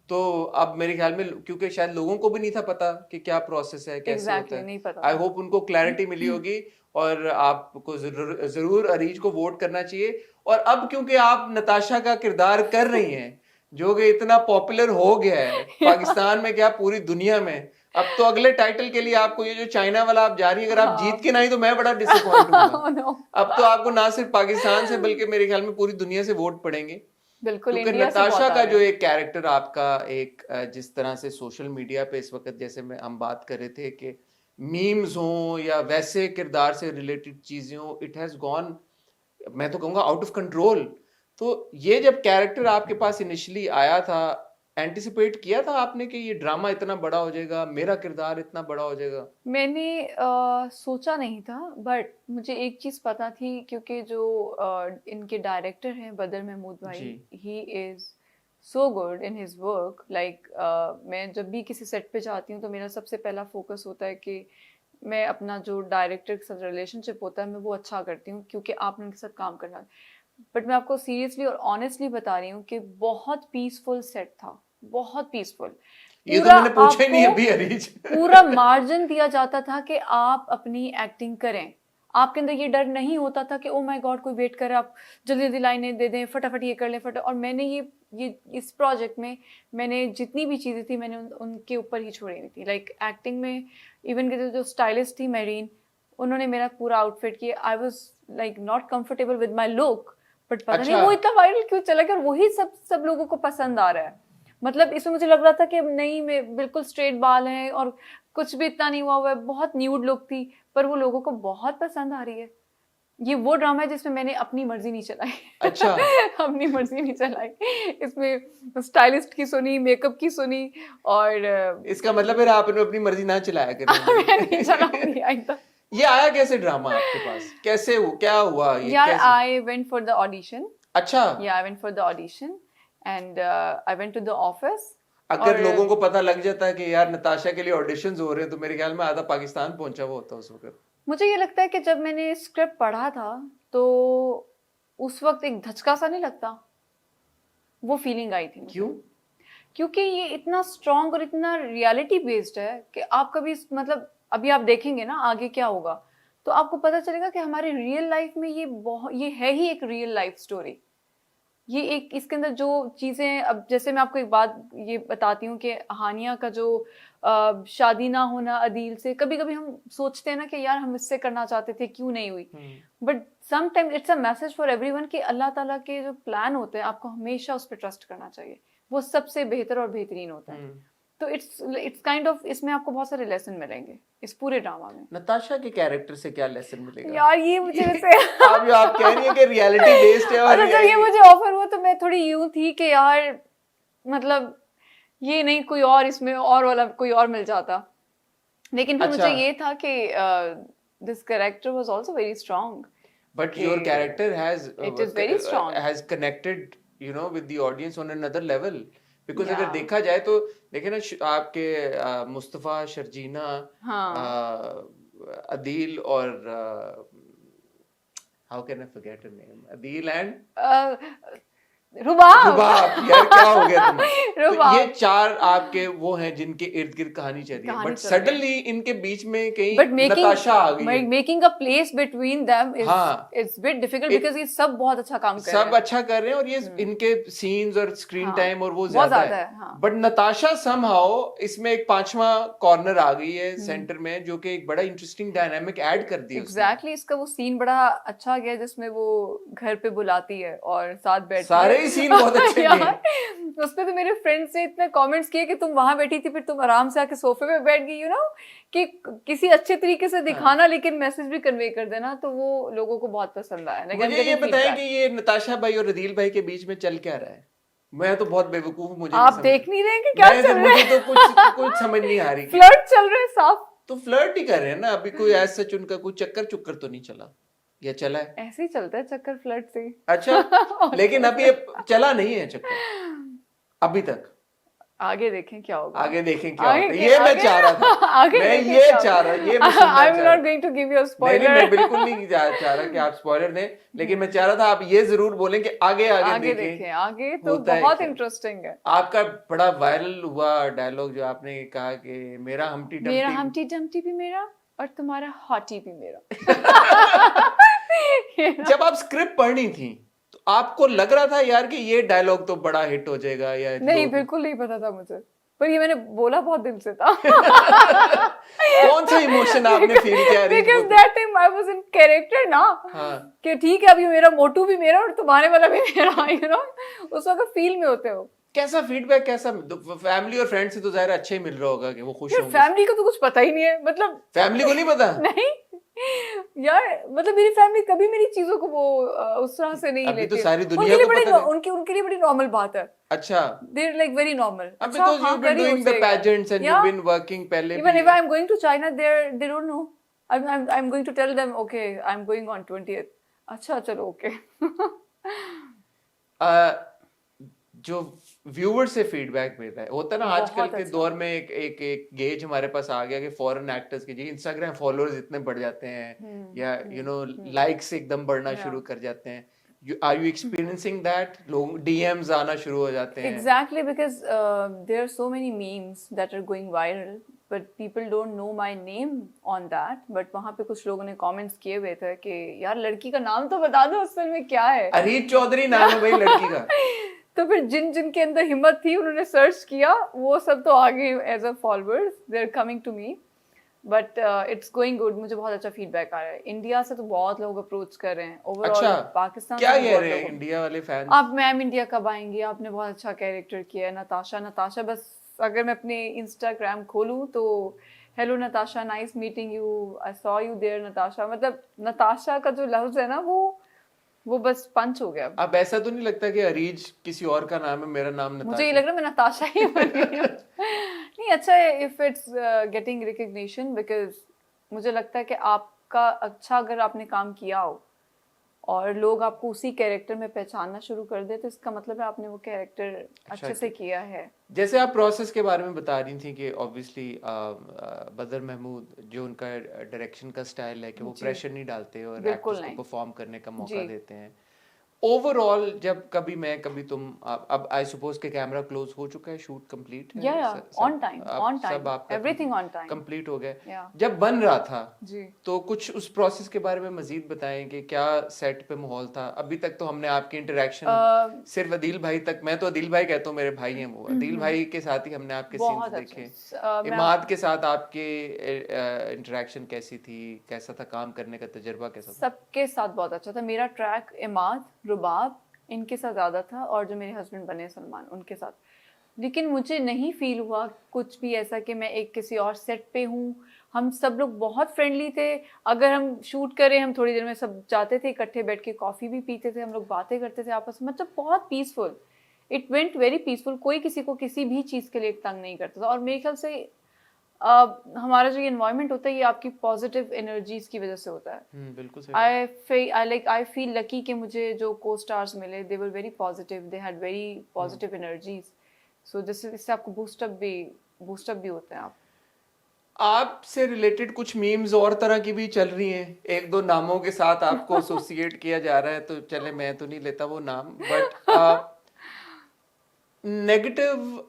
तो अब मेरे ख्याल में क्योंकि शायद लोगों को भी नहीं था पता कि क्या प्रोसेस है, कैसे होता है, आई होप उनको क्लैरिटी मिली होगी और आपको जरूर अरीज को वोट करना चाहिए। और अब क्योंकि आप नताशा का किरदार कर रही हैं जो कि इतना पॉपुलर हो गया है पाकिस्तान में क्या पूरी दुनिया में, अब तो अगले टाइटल के लिए आपको ये जो चाइना वाला आप जा रही है, अगर आप जीत के नहीं तो मैं बड़ा डिसअपॉइंट हूँ। अब तो आपको ना सिर्फ पाकिस्तान से बल्कि मेरे ख्याल में पूरी दुनिया से वोट पड़ेंगे। बिल्कुल, क्योंकि नताशा का जो एक कैरेक्टर आपका एक जिस तरह से सोशल मीडिया पे इस वक्त जैसे हम बात कर रहे थे कि मीम्स हो या वैसे किरदार से रिलेटेड चीजें हो, इट हैज गॉन, मैं तो कहूँगा आउट ऑफ कंट्रोल। तो ये जब कैरेक्टर आपके पास इनिशियली आया था, एंटिसिपेट किया था आपने कि ये ड्रामा इतना बड़ा हो जाएगा, मेरा किरदार इतना बड़ा हो जाएगा? मैंने सोचा नहीं था, बट मुझे एक चीज पता थी क्योंकि जो इनके डायरेक्टर हैं बदर महमूद भाई, he is so good in his work. Like मैं जब भी किसी सेट पे जाती हूँ तो मेरा सबसे पहला फोकस होता है कि मैं अपना जो डायरेक्टर के साथ रिलेशनशिप होता है मैं वो अच्छा करती हूँ, क्योंकि आपने उनके साथ काम करना है। बट मैं आपको सीरियसली और ऑनेस्टली बता रही हूँ कि बहुत पीसफुल सेट था, बहुत पीसफुल। ये तो मैंने पूछा ही नहीं अभी अरीज। पूरा मार्जिन दिया जाता था कि आप अपनी एक्टिंग करें, आपके अंदर ये डर नहीं होता था कि ओ माय गॉड कोई वेट कर रहा, आप जल्दी जल्दी लाइनें दे दें, फटाफट ये कर लें फटाफट। और मैंने ये इस प्रोजेक्ट में मैंने जितनी भी चीज़ें थी मैंने उनके ऊपर ही छोड़ी हुई थी। लाइक एक्टिंग में इवन के जो स्टाइलिस्ट थी मेरीन, उन्होंने मेरा पूरा आउटफिट किया। I was like not comfortable with my look, but पता नहीं वो इतना वायरल क्यों चला गया और वही सब लोगों को पसंद आ रहा है। मतलब इसमें मुझे लग रहा था कि नहीं, मैं बिल्कुल स्ट्रेट बाल हैं और कुछ भी इतना नहीं हुआ है, बहुत न्यूड लुक थी, पर वो लोगों को बहुत पसंद आ रही है। ये वो ड्रामा है जिसमें मैंने अपनी मर्जी नहीं चलाई। अच्छा। अपनी मर्जी नहीं चलाई, इसमें स्टाइलिस्ट की सुनी, मेकअप की सुनी, और इसका मतलब है आपने अपनी मर्जी ना चलाया करें। मैं नहीं चलाऊंगी आइंदा। ये आया कैसे ड्रामा आपके पास, कैसे क्या हुआ ये? यार I went for the audition. अच्छा। Yeah I went for the audition and I went to the office. अगर लोगों को पता लग जाता है कि यार नताशा के लिए ऑडिशंस हो रहे हैं तो मेरे ख्याल में आधा पाकिस्तान पहुंचा हुआ होता उस वक्त। मुझे ये लगता है कि जब मैंने स्क्रिप्ट पढ़ा था तो उस वक्त एक धचका सा नहीं लगता, वो फीलिंग आई थी। क्यों? क्योंकि ये इतना स्ट्रॉन्ग और इतना रियलिटी बेस्ड है कि आप कभी, मतलब अभी आप देखेंगे ना आगे क्या होगा तो आपको पता चलेगा कि हमारे रियल लाइफ में ये है ही एक रियल लाइफ स्टोरी। ये एक इसके अंदर जो चीजें, अब जैसे मैं आपको एक बात ये बताती हूँ कि हानिया का जो शादी ना होना अदील से, कभी कभी हम सोचते हैं ना कि यार हम इससे करना चाहते थे, क्यों नहीं हुई, but sometime it's a message for everyone कि अल्लाह ताला के जो प्लान होते हैं आपको हमेशा उस पर ट्रस्ट करना चाहिए, वो सबसे बेहतर और बेहतरीन होता है। तो इट्स काइंड ऑफ, इसमें आपको बहुत सारे लेसन मिलेंगे इस पूरे ड्रामा में। नताशा के कैरेक्टर से क्या लेसन मिलेगा यार ये मुझे वैसे आप जो आप कह रही हैं कि रियलिटी बेस्ड है, और और जब ये मुझे ऑफर हुआ तो मैं थोड़ी यूं थी कि यार मतलब ये नहीं, कोई और इसमें और वाला कोई और मिल जाता, लेकिन फिर मुझे ये था कि this character was also very strong, but your character has it is very strong, has connected with the audience on another level, because अगर देखा जाए तो देखे ना आपके मुस्तफा, शर्जीना, अदील और how can I forget her name, Adeel and रुबाब यार क्या हो गया तुम्हें तो ये चार आपके वो हैं जिनके इर्द गिर्द कहानी चल रही है, बट सडनली इनके बीच में कहीं नताशा आ गई है। Making a place between them is bit difficult, because ये सब बहुत अच्छा काम कर रहे हैं, सब अच्छा कर रहे हैं, और ये इनके सीन्स और स्क्रीन टाइम और वो ज्यादा है, बट नताशा समहाउ इसमें एक पांचवा कॉर्नर आ गई है सेंटर में, जो कि एक बड़ा इंटरेस्टिंग डायनामिक ऐड कर दिया। एग्जैक्टली, इसका वो सीन बड़ा अच्छा गया जिसमें वो घर पे बुलाती है और साथ बैठती है, सारे सीन बहुत अच्छे हैं। उस पे तो मेरे फ्रेंड्स ने इतने कमेंट्स किए कि तुम वहां बैठी थी, फिर तुम आराम से आके सोफे पे बैठ गई, कि किसी अच्छे तरीके से दिखाना लेकिन मैसेज भी कन्वे कर देना, तो वो लोगों को बहुत पसंद आया। मुझे ये बताएं कि ये नताशा भाई और अदील भाई के बीच में चल क्या रहा है? मैं तो बहुत बेवकूफ हूँ, मुझे आप देख नहीं रहे कि क्या चल रहा है? मुझे तो कुछ समझ नहीं आ रही। फ्लर्ट चल रहे हैं साफ, तो फ्लर्ट ही कर रहे हैं ना, अभी कोई ऐसा सच उनका कोई चक्कर चुक्कर तो नहीं चला, या चला है? ऐसे ही चलता है चक्कर फ्लर्ट से। अच्छा लेकिन अभी चला नहीं है चक्कर अभी तक। आगे देखें क्या होगा, आगे देखें क्या होगा, ये मैं चाह रहा था, मैं ये चाह रहा, ये मैं I am not going to give you a spoiler, मैं बिल्कुल नहीं चाह रहा कि आप स्पॉइलर दें, लेकिन मैं चाह रहा था आप ये जरूर बोलें कि आगे देखें, आगे तो बहुत इंटरेस्टिंग है। आपका बड़ा वायरल हुआ डायलॉग जो आपने कहा कि मेरा हमटी डम्टी भी मेरा और तुम्हारा हॉटी भी मेरा। जब आप स्क्रिप्ट पढ़नी थी तो आपको लग रहा था यार कि ये डायलॉग तो बड़ा हिट हो जाएगा, या नहीं? बिल्कुल नहीं पता था मुझे, पर ये मैंने बोला बहुत दिल से था। कौन सा इमोशन आपने फील किया? Because that time I was in character ना, कि ठीक है अभी मेरा मोटू भी मेरा और तुम्हारे वाला भी मेरा, उस वक्त फील में होते हो। कैसा फीडबैक, कैसा फैमिली और फ्रेंड से तो ज़ाहिर अच्छे ही मिल रहा होगा कि वो खुश होंगे। फैमिली को तो कुछ पता ही नहीं है, मतलब फैमिली को नहीं पता? नहीं यार, मतलब मेरी फैमिली कभी मेरी चीजों को वो उस तरह से नहीं लेती, तो सारी दुनिया को पता है। उनके लिए बड़ी नॉर्मल बात है। अच्छा, they are like very normal. Because you've been doing the pageants and you've been working पहले भी। Even if I'm going to China, they don't know. I'm going to tell them, okay, I'm going on 20th. अच्छा चलो okay. जो viewer से feedback मिल रहा है, होता है ना आजकल के दौर में एक गेज हमारे पास आ गया कि फॉरेन एक्टर्स के जी इंस्टाग्राम फॉलोअर्स इतने बढ़ जाते हैं, या लाइक्स एकदम बढ़ना शुरू कर जाते हैं। Are you experiencing that? लोग DMs आना शुरू हो जाते हैं। Exactly, because there are so many memes that are going viral, but people don't know my name on that. But वहाँ पे कुछ लोगों ने comments किए हुए थे कि यार लड़की का नाम तो बता दो असल में क्या है। अरीज चौधरी नाम है भाई लड़की का। तो फिर जिन के अंदर हिम्मत थी उन्होंने सर्च किया, वो सब तो आ गए as a followers, they are coming to me, but it's going good. मुझे बहुत अच्छा फीडबैक आ रहा है। इंडिया से तो बहुत लोग अप्रोच कर रहे हैं, ओवरऑल पाकिस्तान क्या कह रहे हैं इंडिया वाले फैंस? आप मैम इंडिया कब आएंगी, आपने बहुत अच्छा कैरेक्टर किया है। नताशा बस अगर मैं अपने इंस्टाग्राम खोलूँ तो hello Natasha, nice meeting you, I saw you there Natasha, मतलब नताशा का जो लफ्ज है ना वो बस पंच हो गया। अब ऐसा तो नहीं लगता कि अरीज किसी और का नाम है, मेरा नाम नताशा? मुझे ये लग रहा है मैं नताशा ही बन गई हूं। नहीं, अच्छा है if it's getting recognition, because मुझे लगता है कि आपका अच्छा अगर आपने काम किया हो और लोग आपको उसी कैरेक्टर में पहचानना शुरू कर दे, तो इसका मतलब है आपने वो कैरेक्टर अच्छे से किया है। जैसे आप प्रोसेस के बारे में बता रही थी कि ऑब्वियसली बदर महमूद जो उनका डायरेक्शन का स्टाइल है कि वो प्रेशर नहीं डालते और एक्टर्स को परफॉर्म करने का मौका देते हैं, ओवरऑल जब कभी मैं कभी तुम अब आई सपोज के कैमरा क्लोज हो चुका है, शूट कंप्लीट है, या ऑन टाइम, ऑन सब टाइम, आपका एवरीथिंग ऑन टाइम कंप्लीट हो गया। या जब बन रहा था जी। तो कुछ उस प्रोसेस के बारे में मजीद बताएं कि क्या सेट पे माहौल था। अभी तक तो हमने आपकी इंटरेक्शन सिर्फ अदील भाई तक, मैं तो अदील भाई कहता हूँ, मेरे भाई हैं वो, अदील भाई के साथ ही हमने आपके सीन्स बहुत देखे। अच्छे इमाद के साथ आपके इंटरेक्शन कैसी थी, कैसा था काम करने का तजुर्बा, कैसा था? सबके साथ बहुत अच्छा था। मेरा ट्रैक इमाद, रुबाब इनके साथ ज़्यादा था, और जो मेरे हस्बैंड बने सलमान उनके साथ। लेकिन मुझे नहीं फील हुआ कुछ भी ऐसा कि मैं एक किसी और सेट पे हूँ। हम सब लोग बहुत फ्रेंडली थे। अगर हम शूट करें, हम थोड़ी देर में सब जाते थे इकट्ठे बैठ के, कॉफ़ी भी पीते थे, हम लोग बातें करते थे आपस में, मतलब बहुत peaceful. It went very peaceful. कोई किसी को किसी भी चीज़ के लिए तंग नहीं करता था। और मेरे ख्याल से हमारा जो ये एनवायरनमेंट होता है, ये आपकी पॉजिटिव एनर्जीज की वजह से होता है। बिल्कुल सही। आई फील लकी कि मुझे जो को स्टार्स मिले, they were very positive, they had very positive energies. So इससे आपको बूस्टअप भी होते हैं आप। आपसे रिलेटेड कुछ मीम्स और तरह की भी चल रही हैं, एक दो नामों के साथ आपको एसोसिएट किया जा रहा है, तो चले मैं तो नहीं लेता वो नाम, बट नेगेटिव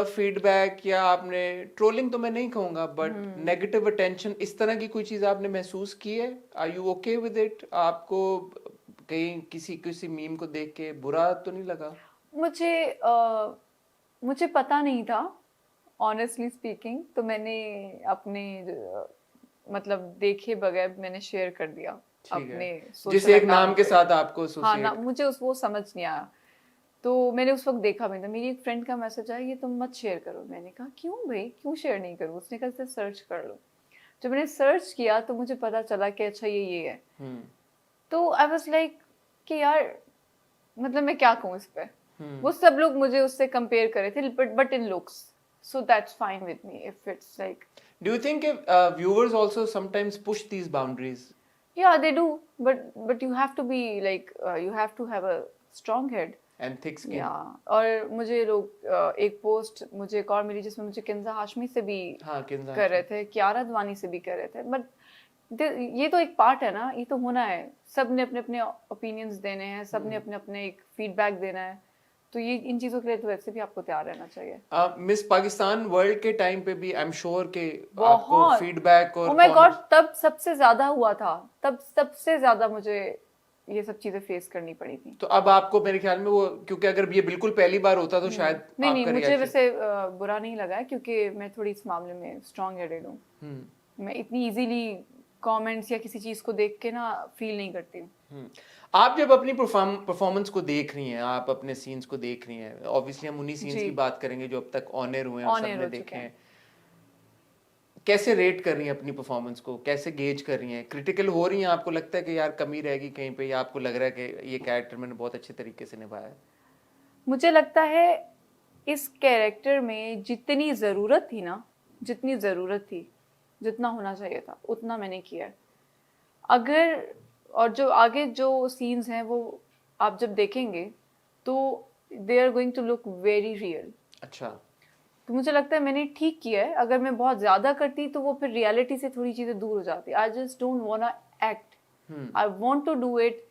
फीडबैक या आपने ट्रोलिंग तो मैं नहीं कहूंगा, बट नेगेटिव अटेंशन इस तरह की कोई चीज आपने महसूस की है? Are you okay with it? आपको कहीं किसी किसी मीम को देख के बुरा तो नहीं लगा? मुझे पता नहीं था, ऑनेस्टली स्पीकिंग, तो मैंने अपने मतलब देखे बगैर मैंने शेयर कर दिया अपने जिस एक नाम के साथ आपको हाँ ना, मुझे वो समझ नहीं आया, तो मैंने उस वक्त देखा भी था। मेरी एक फ्रेंड का मैसेज आया, ये तुम मत शेयर करो। मैंने कहा क्यों भाई, क्यों शेयर नहीं करूँ? उसने कहा सिर्फ सर्च कर लो। जब मैंने सर्च किया तो मुझे पता चला कि अच्छा ये है। तो आई वाज लाइक कि यार, मतलब मैं क्या कहूँ इस पे। वो सब लोग मुझे उससे कंपेयर कर रहे थे, but in looks, so that's fine with me if it's like. Do you think viewers also sometimes push these boundaries? Yeah, they do, but you have to be like you have to have a strong head and thick skin. Yeah. और मुझे लोग एक post मुझे एक और मिली जिसमें मुझे किंजा हाशमी से भी कर रहे थे, कियारा अडवाणी से भी कर रहे थे, बट ये तो एक पार्ट है ना, ये तो होना है। सब ने अपने अपने ओपिनियंस देने हैं, सब ने अपने अपने एक फीडबैक देना है, तो ये इन चीजों के लिए तो वैसे भी आपको तैयार रहना चाहिए। मिस पाकिस्तान वर्ल्ड के टाइम पे भी आई एम श्योर के आपको फीडबैक और ओह माय गॉड, तब सबसे ज्यादा हुआ था, तब सबसे ज्यादा मुझे ये सब चीजें फेस करनी पड़ी थी। तो अब आपको मेरे ख्याल में वो, क्योंकि अगर ये बिल्कुल पहली बार होता तो शायद नहीं मुझे वैसे बुरा नहीं लगा है, क्योंकि मैं थोड़ी इस मामले में स्ट्रांग हेडेड हूँ। मैं इतनी इजीली कमेंट्स या किसी चीज को देख के ना फील नहीं करती हूँ। आप जब अपनी परफॉर्मेंस को देख रही हैं, आप अपने सीन्स को देख रही हैं, ऑब्वियसली हम उन्हीं सीन्स की बात करेंगे जो अब तक ऑन एयर हुए हैं और सबने देखे हैं, कैसे रेट कर रही हैं अपनी परफॉर्मेंस को, कैसे गेज कर रही हैं? क्रिटिकल हो रही हैं? आपको लगता है कि यार कमी रहेगी कहीं पे, या आपको लग रहा है कि ये कैरेक्टर मैंने बहुत अच्छे तरीके से निभाया है? मुझे लगता है इस कैरेक्टर में जितनी ज़रूरत थी ना, जितनी ज़रूरत थी, जितना होना चाहिए था, उतना मैंने किया है। अगर और जो आगे जो सीन्स हैं वो आप जब देखेंगे तो they are going to look very real. अच्छा, तो मुझे लगता है मैंने ठीक किया है। अगर मैं बहुत ज़्यादा करती तो वो फिर रियलिटी से थोड़ी चीज़ें दूर हो जाती। I just don't want to act, I want to do it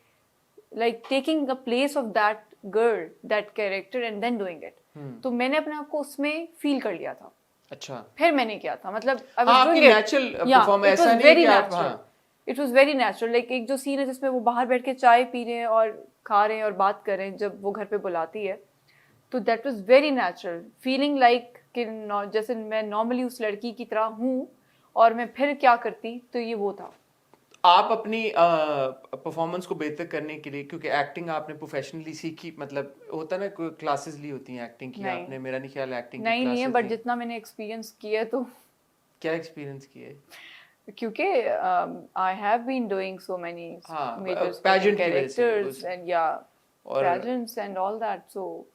like taking the place of that girl, that character and then doing it. तो मैंने अपने आप को उसमें फील कर लिया था। अच्छा, फिर मैंने किया था, मतलब I was doing it natural performance, ऐसा नहीं कि आप, हाँ, it was very natural. Like एक जो सीन है जिसमें वो बाहर बैठ के चाय पी रहे हैं और खा रहे हैं और बात कर रहे हैं जब वो घर पे बुलाती है, तो that was very natural feeling, like कि जैसे मैं नॉर्मली उस लड़की की तरह हूँ और मैं फिर क्या करती, तो ये वो था। आप अपनी परफॉर्मेंस को बेहतर करने के लिए, क्योंकि एक्टिंग आपने प्रोफेशनली सीखी, मतलब होता ना कोई क्लासेस ली होती हैं एक्टिंग की, आपने, मेरा नहीं ख्याल एक्टिंग की नहीं है, बट जितना मैंने एक्सपीरियंस किया, तो क्या एक्सपीरियंस किया है? क्योंकि I have been doing so many major pageant characters and yeah pageants and all that, so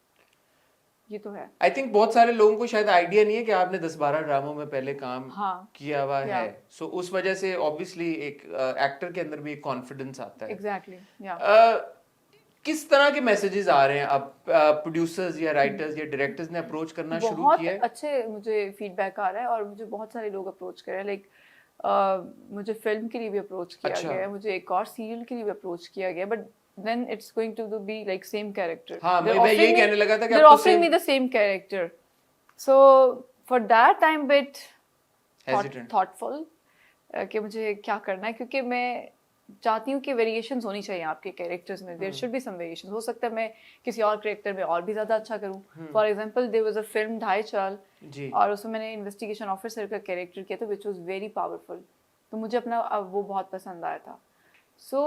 ये तो है। आई थिंक बहुत सारे लोगों को शायद आइडिया नहीं है कि आपने 10-12 ड्रामों में पहले काम किया हुआ है, सो उस वजह से ऑब्वियसली एक एक्टर के अंदर भी एक कॉन्फिडेंस आता है। एग्जैक्टली, किस तरह के मैसेजेस आ रहे हैं? अब प्रोड्यूसर्स या राइटर्स या डायरेक्टर्स ने अप्रोच करना शुरू किया है? बहुत अच्छे मुझे फीडबैक आ रहा है और मुझे बहुत सारे लोग अप्रोच कर रहे हैं। लाइक मुझे फिल्म के लिए भी अप्रोच किया गया है, मुझे एक और सीरियल के लिए भी अप्रोच किया गया, but then it's going to be like same character. हाँ, मैं यही कहने लगा था कि they're offering me the same character. So for that I'm bit thoughtful कि मुझे क्या करना है, क्योंकि मैं चाहती हूँ कि वेरिएशंस होनी चाहिए आपके कैरेक्टर्स में. There should be some variations. हो सकता है मैं किसी और कैरेक्टर में और भी ज्यादा अच्छा करूँ. For example there was a film Dhai Chaal, और उसमें मैंने इन्वेस्टिगेशन ऑफिसर का कैरेक्टर किया था व्हिच वाज वेरी पावरफुल. तो मुझे अपना वो बहुत पसंद आया था. सो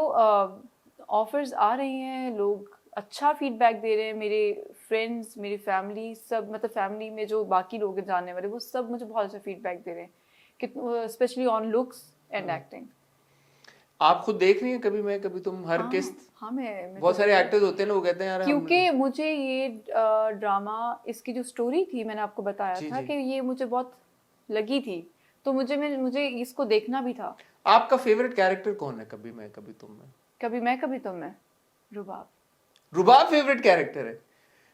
ऑफर्स आ रही हैं, लोग अच्छा फीडबैक दे रहे हैं. मेरे फ्रेंड्स, मेरी फैमिली सब, मतलब फैमिली में जो बाकी लोग जानने वाले, वो सब मुझे बहुत अच्छा फीडबैक दे रहे हैं, specially on looks and acting. आप खुद देख रही हैं कभी मैं कभी तुम हर किस्त? हाँ, मैं बहुत सारे एक्टर्स होते हैं ना, वो कहते हैं यार क्योंकि मुझे ये ड्रामा, इसकी जो स्टोरी थी मैंने आपको बताया था कि ये मुझे बहुत लगी थी, तो मुझे इसको देखना भी था. आपका फेवरेट कैरेक्टर कौन है कभी मैं कभी तुम में? कभी मैं कभी तुम में रुबाब. रुबाब फेवरेट कैरेक्टर है?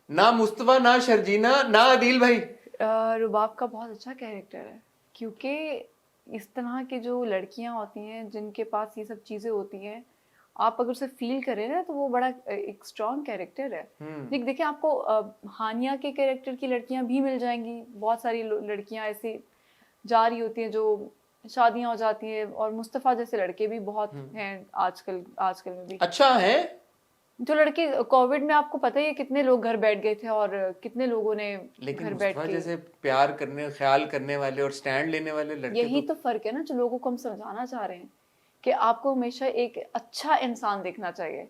ना मुस्तफा, ना शर्जीना, ना अदील भाई? रुबाब का बहुत अच्छा कैरेक्टर है, क्योंकि इस तरह की जो लड़कियां होती हैं जिनके पास ये सब चीजें होती हैं, आप अगर उसे फील करें ना, तो वो बड़ा एक स्ट्रॉन्ग कैरेक्टर है. देखिए आपको हानिया के कैरेक्टर की लड़कियां भी मिल जाएंगी. बहुत सारी लड़कियां ऐसी जा रही होती हैं जो शादियां हो जाती हैं, और मुस्तफा जैसे लड़के भी बहुत हैं आजकल में भी. अच्छा है जो लड़के कोविड में, आपको पता ही है कितने लोग घर बैठ गए थे और कितने लोगों ने घर बैठ के जैसे प्यार करने, ख्याल करने वाले और स्टैंड लेने वाले लड़के. यही तो फर्क है ना, जो लोगों को हम समझाना चाह रहे हैं कि आपको हमेशा एक अच्छा इंसान दिखना चाहिए.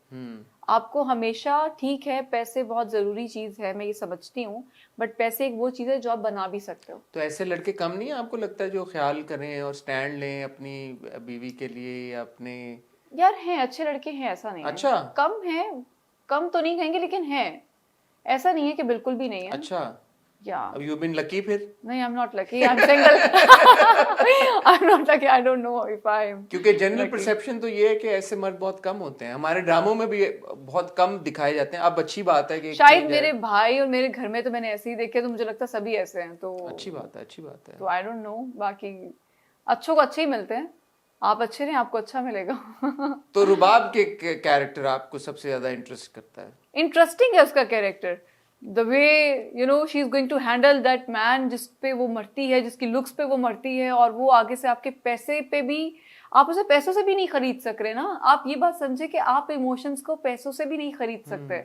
आपको हमेशा, ठीक है पैसे बहुत जरूरी चीज है, मैं ये समझती हूँ, बट पैसे एक वो चीज है जो आप बना भी सकते हो. तो ऐसे लड़के कम नहीं है आपको लगता है जो ख्याल करें और स्टैंड लें अपनी बीवी के लिए या अपने? यार हैं, अच्छे लड़के हैं, ऐसा नहीं अच्छा है. कम है, कम तो नहीं कहेंगे, लेकिन है. ऐसा नहीं है कि बिल्कुल भी नहीं है. अच्छा, या अब यू बीन लकी फिर? नहीं, आई am not lucky, I am single. I am not lucky, I don't know if I M. क्योंकि जनरल परसेप्शन तो ये है कि ऐसे मर्द बहुत कम होते हैं. हमारे ड्रामों में भी बहुत कम दिखाए जाते हैं. अब अच्छी बात है कि शायद मेरे भाई और मेरे घर में तो मैंने ऐसे ही देखे, तो मुझे लगता है सभी ऐसे हैं. तो अच्छी बात है, अच्छी बात है. तो आई डोंट नो, बाकी अच्छों को अच्छे ही मिलते हैं. आप अच्छे रहें, आपको अच्छा मिलेगा. तो रुबाब के कैरेक्टर आपको सबसे ज्यादा इंटरेस्ट करता है? इंटरेस्टिंग है उसका character. The way you know she is going to handle that man, जिस पे वो मरती है, जिसकी लुक्स पे वो मरती है, और वो आगे से आपके पैसे पे भी, आप उसे पैसों से भी नहीं खरीद सक रहे ना. आप ये बात समझे कि आप इमोशंस को पैसों से भी नहीं खरीद सकते.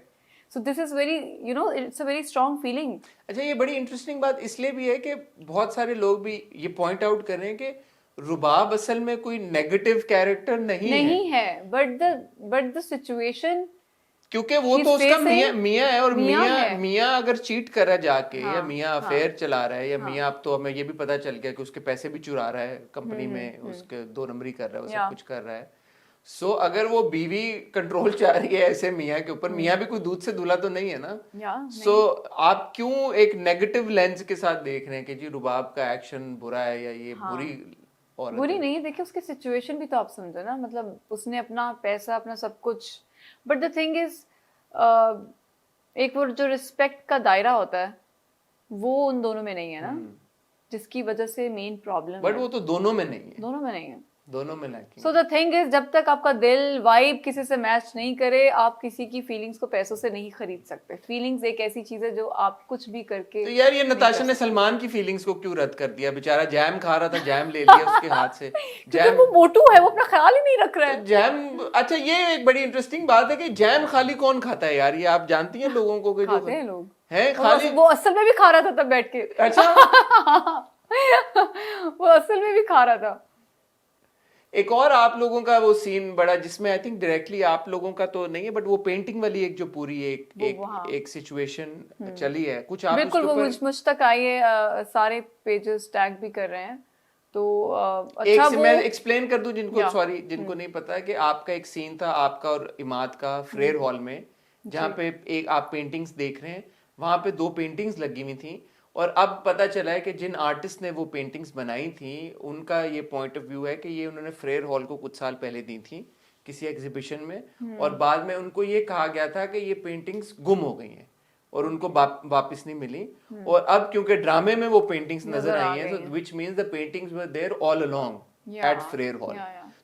So this is very, you know, it's a very strong feeling. अच्छा, ये बड़ी इंटरेस्टिंग बात इसलिए भी है कि बहुत सारे लोग भी ये पॉइंट आउट कर रहे हैं कि रुबाब असल में कोई नेगेटिव कैरेक्टर नहीं है. बट द सिचुएशन, क्योंकि वो तो उसका मियाँ है, और मियाँ अगर चीट कर रहा है जाके, या मियाँ अफेयर चला रहा है, या मियाँ, अब तो हमें ये भी पता चल गया कि उसके पैसे भी चुरा रहा है कंपनी में, उसके 2 नंबरी कर रहा है, वो सब कुछ कर रहा है. सो अगर वो बीवी कंट्रोल चाह रही है ऐसे मियाँ के ऊपर, मियाँ भी कोई दूध से दूल्हा तो नहीं है ना. सो आप क्यों एक नेगेटिव लेंस के साथ देख रहे हैं कि जी रुबाब का एक्शन बुरा है या ये बुरी नहीं है. देखिए उसकी सिचुएशन भी तो आप समझो ना, मतलब उसने अपना पैसा, अपना सब कुछ, बट द थिंग इज एक वो जो रिस्पेक्ट का दायरा होता है वो उन दोनों में नहीं है ना, जिसकी वजह से मेन प्रॉब्लम. बट वो तो दोनों में नहीं है, दोनों में नहीं है. दोनों में lacking. So the thing is, जब तक आपका दिल वाइब किसी से मैच नहीं करे, आप किसी की फीलिंग्स को पैसों से नहीं खरीद सकते. फीलिंग्स एक ऐसी चीज है जो आप कुछ भी करके. तो यार ये नताशा ने सलमान की फीलिंग्स को क्यों रद्द कर दिया? बेचारा जैम खा रहा था, जैम ले लिया उसके हाथ से. जैम, वो मोटू है, वो अपना ख्याल ही नहीं रख रहा है. जैम, अच्छा ये एक बड़ी इंटरेस्टिंग बात है कि जैम खाली कौन खाता है यार? ये आप जानती हैं लोगों को खाते हैं लोग हैं खाली. वो असल में भी खा रहा था तब बैठ के. अच्छा. वो असल में भी खा रहा था. एक और आप लोगों का वो सीन बड़ा, जिसमें आई थिंक डायरेक्टली आप लोगों का तो नहीं है, बट वो पेंटिंग वाली एक जो पूरी एक सिचुएशन चली है कुछ, आप बिल्कुल वो मुझ तक आई है. सारे पेजेस टैग भी कर रहे हैं. तो अच्छा, एक मैं एक्सप्लेन कर दूं जिनको, सॉरी जिनको नहीं पता है, कि आपका एक सीन था आपका और इमाद का फ्रेयर हॉल में, जहाँ पे एक आप पेंटिंग्स देख रहे हैं. वहां पे 2 पेंटिंग्स लगी हुई थी, और अब पता चला है कि जिन आर्टिस्ट ने वो पेंटिंग्स बनाई थी उनका ये पॉइंट ऑफ व्यू है कि ये उन्होंने फ्रेयर हॉल को कुछ साल पहले दी थी किसी एग्जीबिशन में, और बाद में उनको ये कहा गया था कि ये पेंटिंग्स गुम हो गई हैं और उनको वापस नहीं मिली. और अब क्योंकि ड्रामे में वो पेंटिंग्स नजर आई हैं, which means the paintings were there all along at Frere Hall.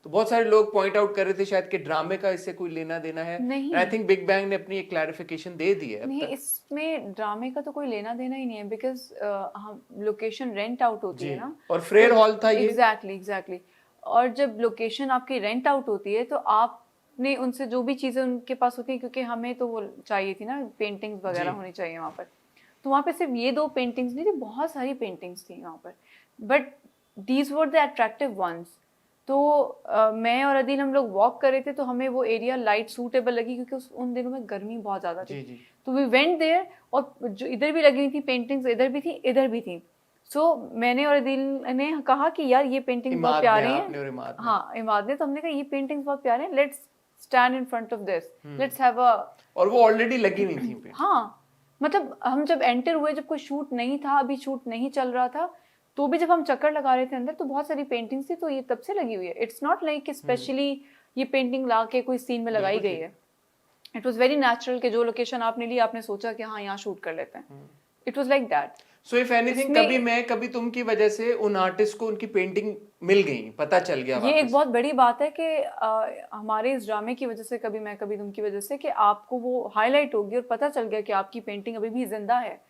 तो बहुत सारे लोग पॉइंट आउट कर रहे थे शायद कि ड्रामे का इससे कोई लेना देना है। नहीं। आई थिंक बिग बैंग ने अपनी एक क्लैरिफिकेशन दे दी है अब नहीं, तक। इसमें ड्रामे का तो कोई लेना देना ही नहीं है, बिकॉज हम लोकेशन रेंट आउट होती है ना। और फ्रेयर हॉल था ये। एग्जैक्टली। और जब लोकेशन आपकी रेंट आउट होती है तो आपने उनसे जो भी चीज़ें उनके पास होती है, क्योंकि हमें तो वो चाहिए थी ना, पेंटिंग्स वगैरह होनी चाहिए वहाँ पर। तो वहाँ पे सिर्फ ये 2 पेंटिंग्स नहीं थी, बहुत सारी पेंटिंग्स थी वहाँ पर, but these were the attractive ones. तो मैं और अदील हम लोग वॉक कर रहे थे, तो हमें वो एरिया लाइट सूटेबल लगी, क्योंकि उन दिनों में गर्मी बहुत ज़्यादा थी। तो वी वेंट देयर, और जो इधर भी लगी थी पेंटिंग्स, इधर भी थी, इधर भी थी। सो मैंने और अदील ने कहा कि यार ये पेंटिंग्स बहुत प्यारे हैं। हाँ, इमाद ने, तो हमने कहा ये पेंटिंग्स बहुत प्यारे हैं, let's stand in front of this, let's have a. और वो ऑलरेडी लगी नहीं थी। हाँ, मतलब हम जब एंटर हुए, जब कोई शूट नहीं था, अभी शूट नहीं चल रहा था, तो भी जब हम चक्कर लगा रहे थे अंदर, तो बहुत सारी पेंटिंग्स थी, तो ये तब से लगी हुई है। इट्स नॉट लाइक स्पेशली ये पेंटिंग ला के कोई सीन में लगाई गई है। इट वॉज वेरी नेचुरल कि जो लोकेशन आपने ली, आपने सोचा कि हाँ यहाँ शूट कर लेते हैं। It was like that. So if anything, कभी मैं कभी तुम की वजह से उन आर्टिस्ट को उनकी पेंटिंग मिल गई, पता चल गया। ये एक बहुत बड़ी बात है कि हमारे इस ड्रामे की वजह से, कभी मैं कभी तुम की वजह से, कि आपको वो हाईलाइट होगी और पता चल गया कि आपकी पेंटिंग अभी भी जिंदा है,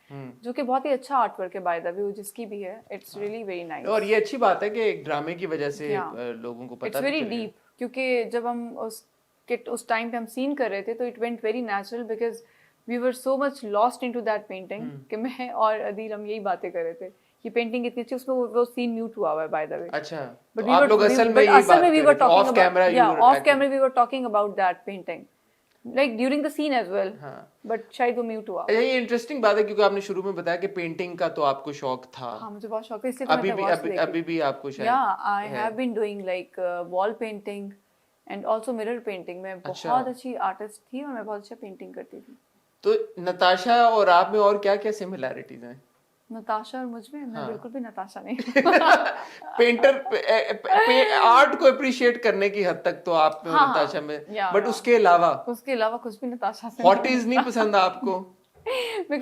जो कि बहुत ही अच्छा आर्ट वर्क है बाय द वे, वो जिसकी भी है। It's really very nice. और ये अच्छी बात है कि एक ड्रामे की वजह से लोगों को पता। इट्स वेरी डीप, क्योंकि जब हम उस टाइम पे हम सीन कर रहे थे, तो it went very natural, because we were so much lost into that painting कि मैं और अदील हम यही बातें कर रहे थे। ये पेंटिंग इतनी अच्छी, उसमें वो सीन म्यूट हुआ हुआ है बाय द वे। अच्छा, बट तो आप लोग असल में यही बात we were talking off camera, off camera we were talking about that painting, like during the scene as well. But शायद वो म्यूट हुआ। ये इंटरेस्टिंग बात है, क्योंकि आपने शुरू में बताया कि पेंटिंग का तो आपको शौक था। हाँ, मुझे बहुत शौक है, इसलिए तो अभी भी आपको शायद। या I have been doing like wall painting and also mirror painting. मैं बहुत अच्छी आर्टिस्ट थी और मैं बहुत अच्छा पेंटिंग करती थी। तो नताशा और आप में और क्या क्या सिमिलैरिटीज हैं? नताशा और मुझ में? मैं बिल्कुल भी नताशा नहीं। पेंटर आर्ट को अप्रिशिएट करने की हद तक तो आप में और नताशा में, बट उसके अलावा कुछ भी नताशा से हॉटीज नहीं पसंद आपको?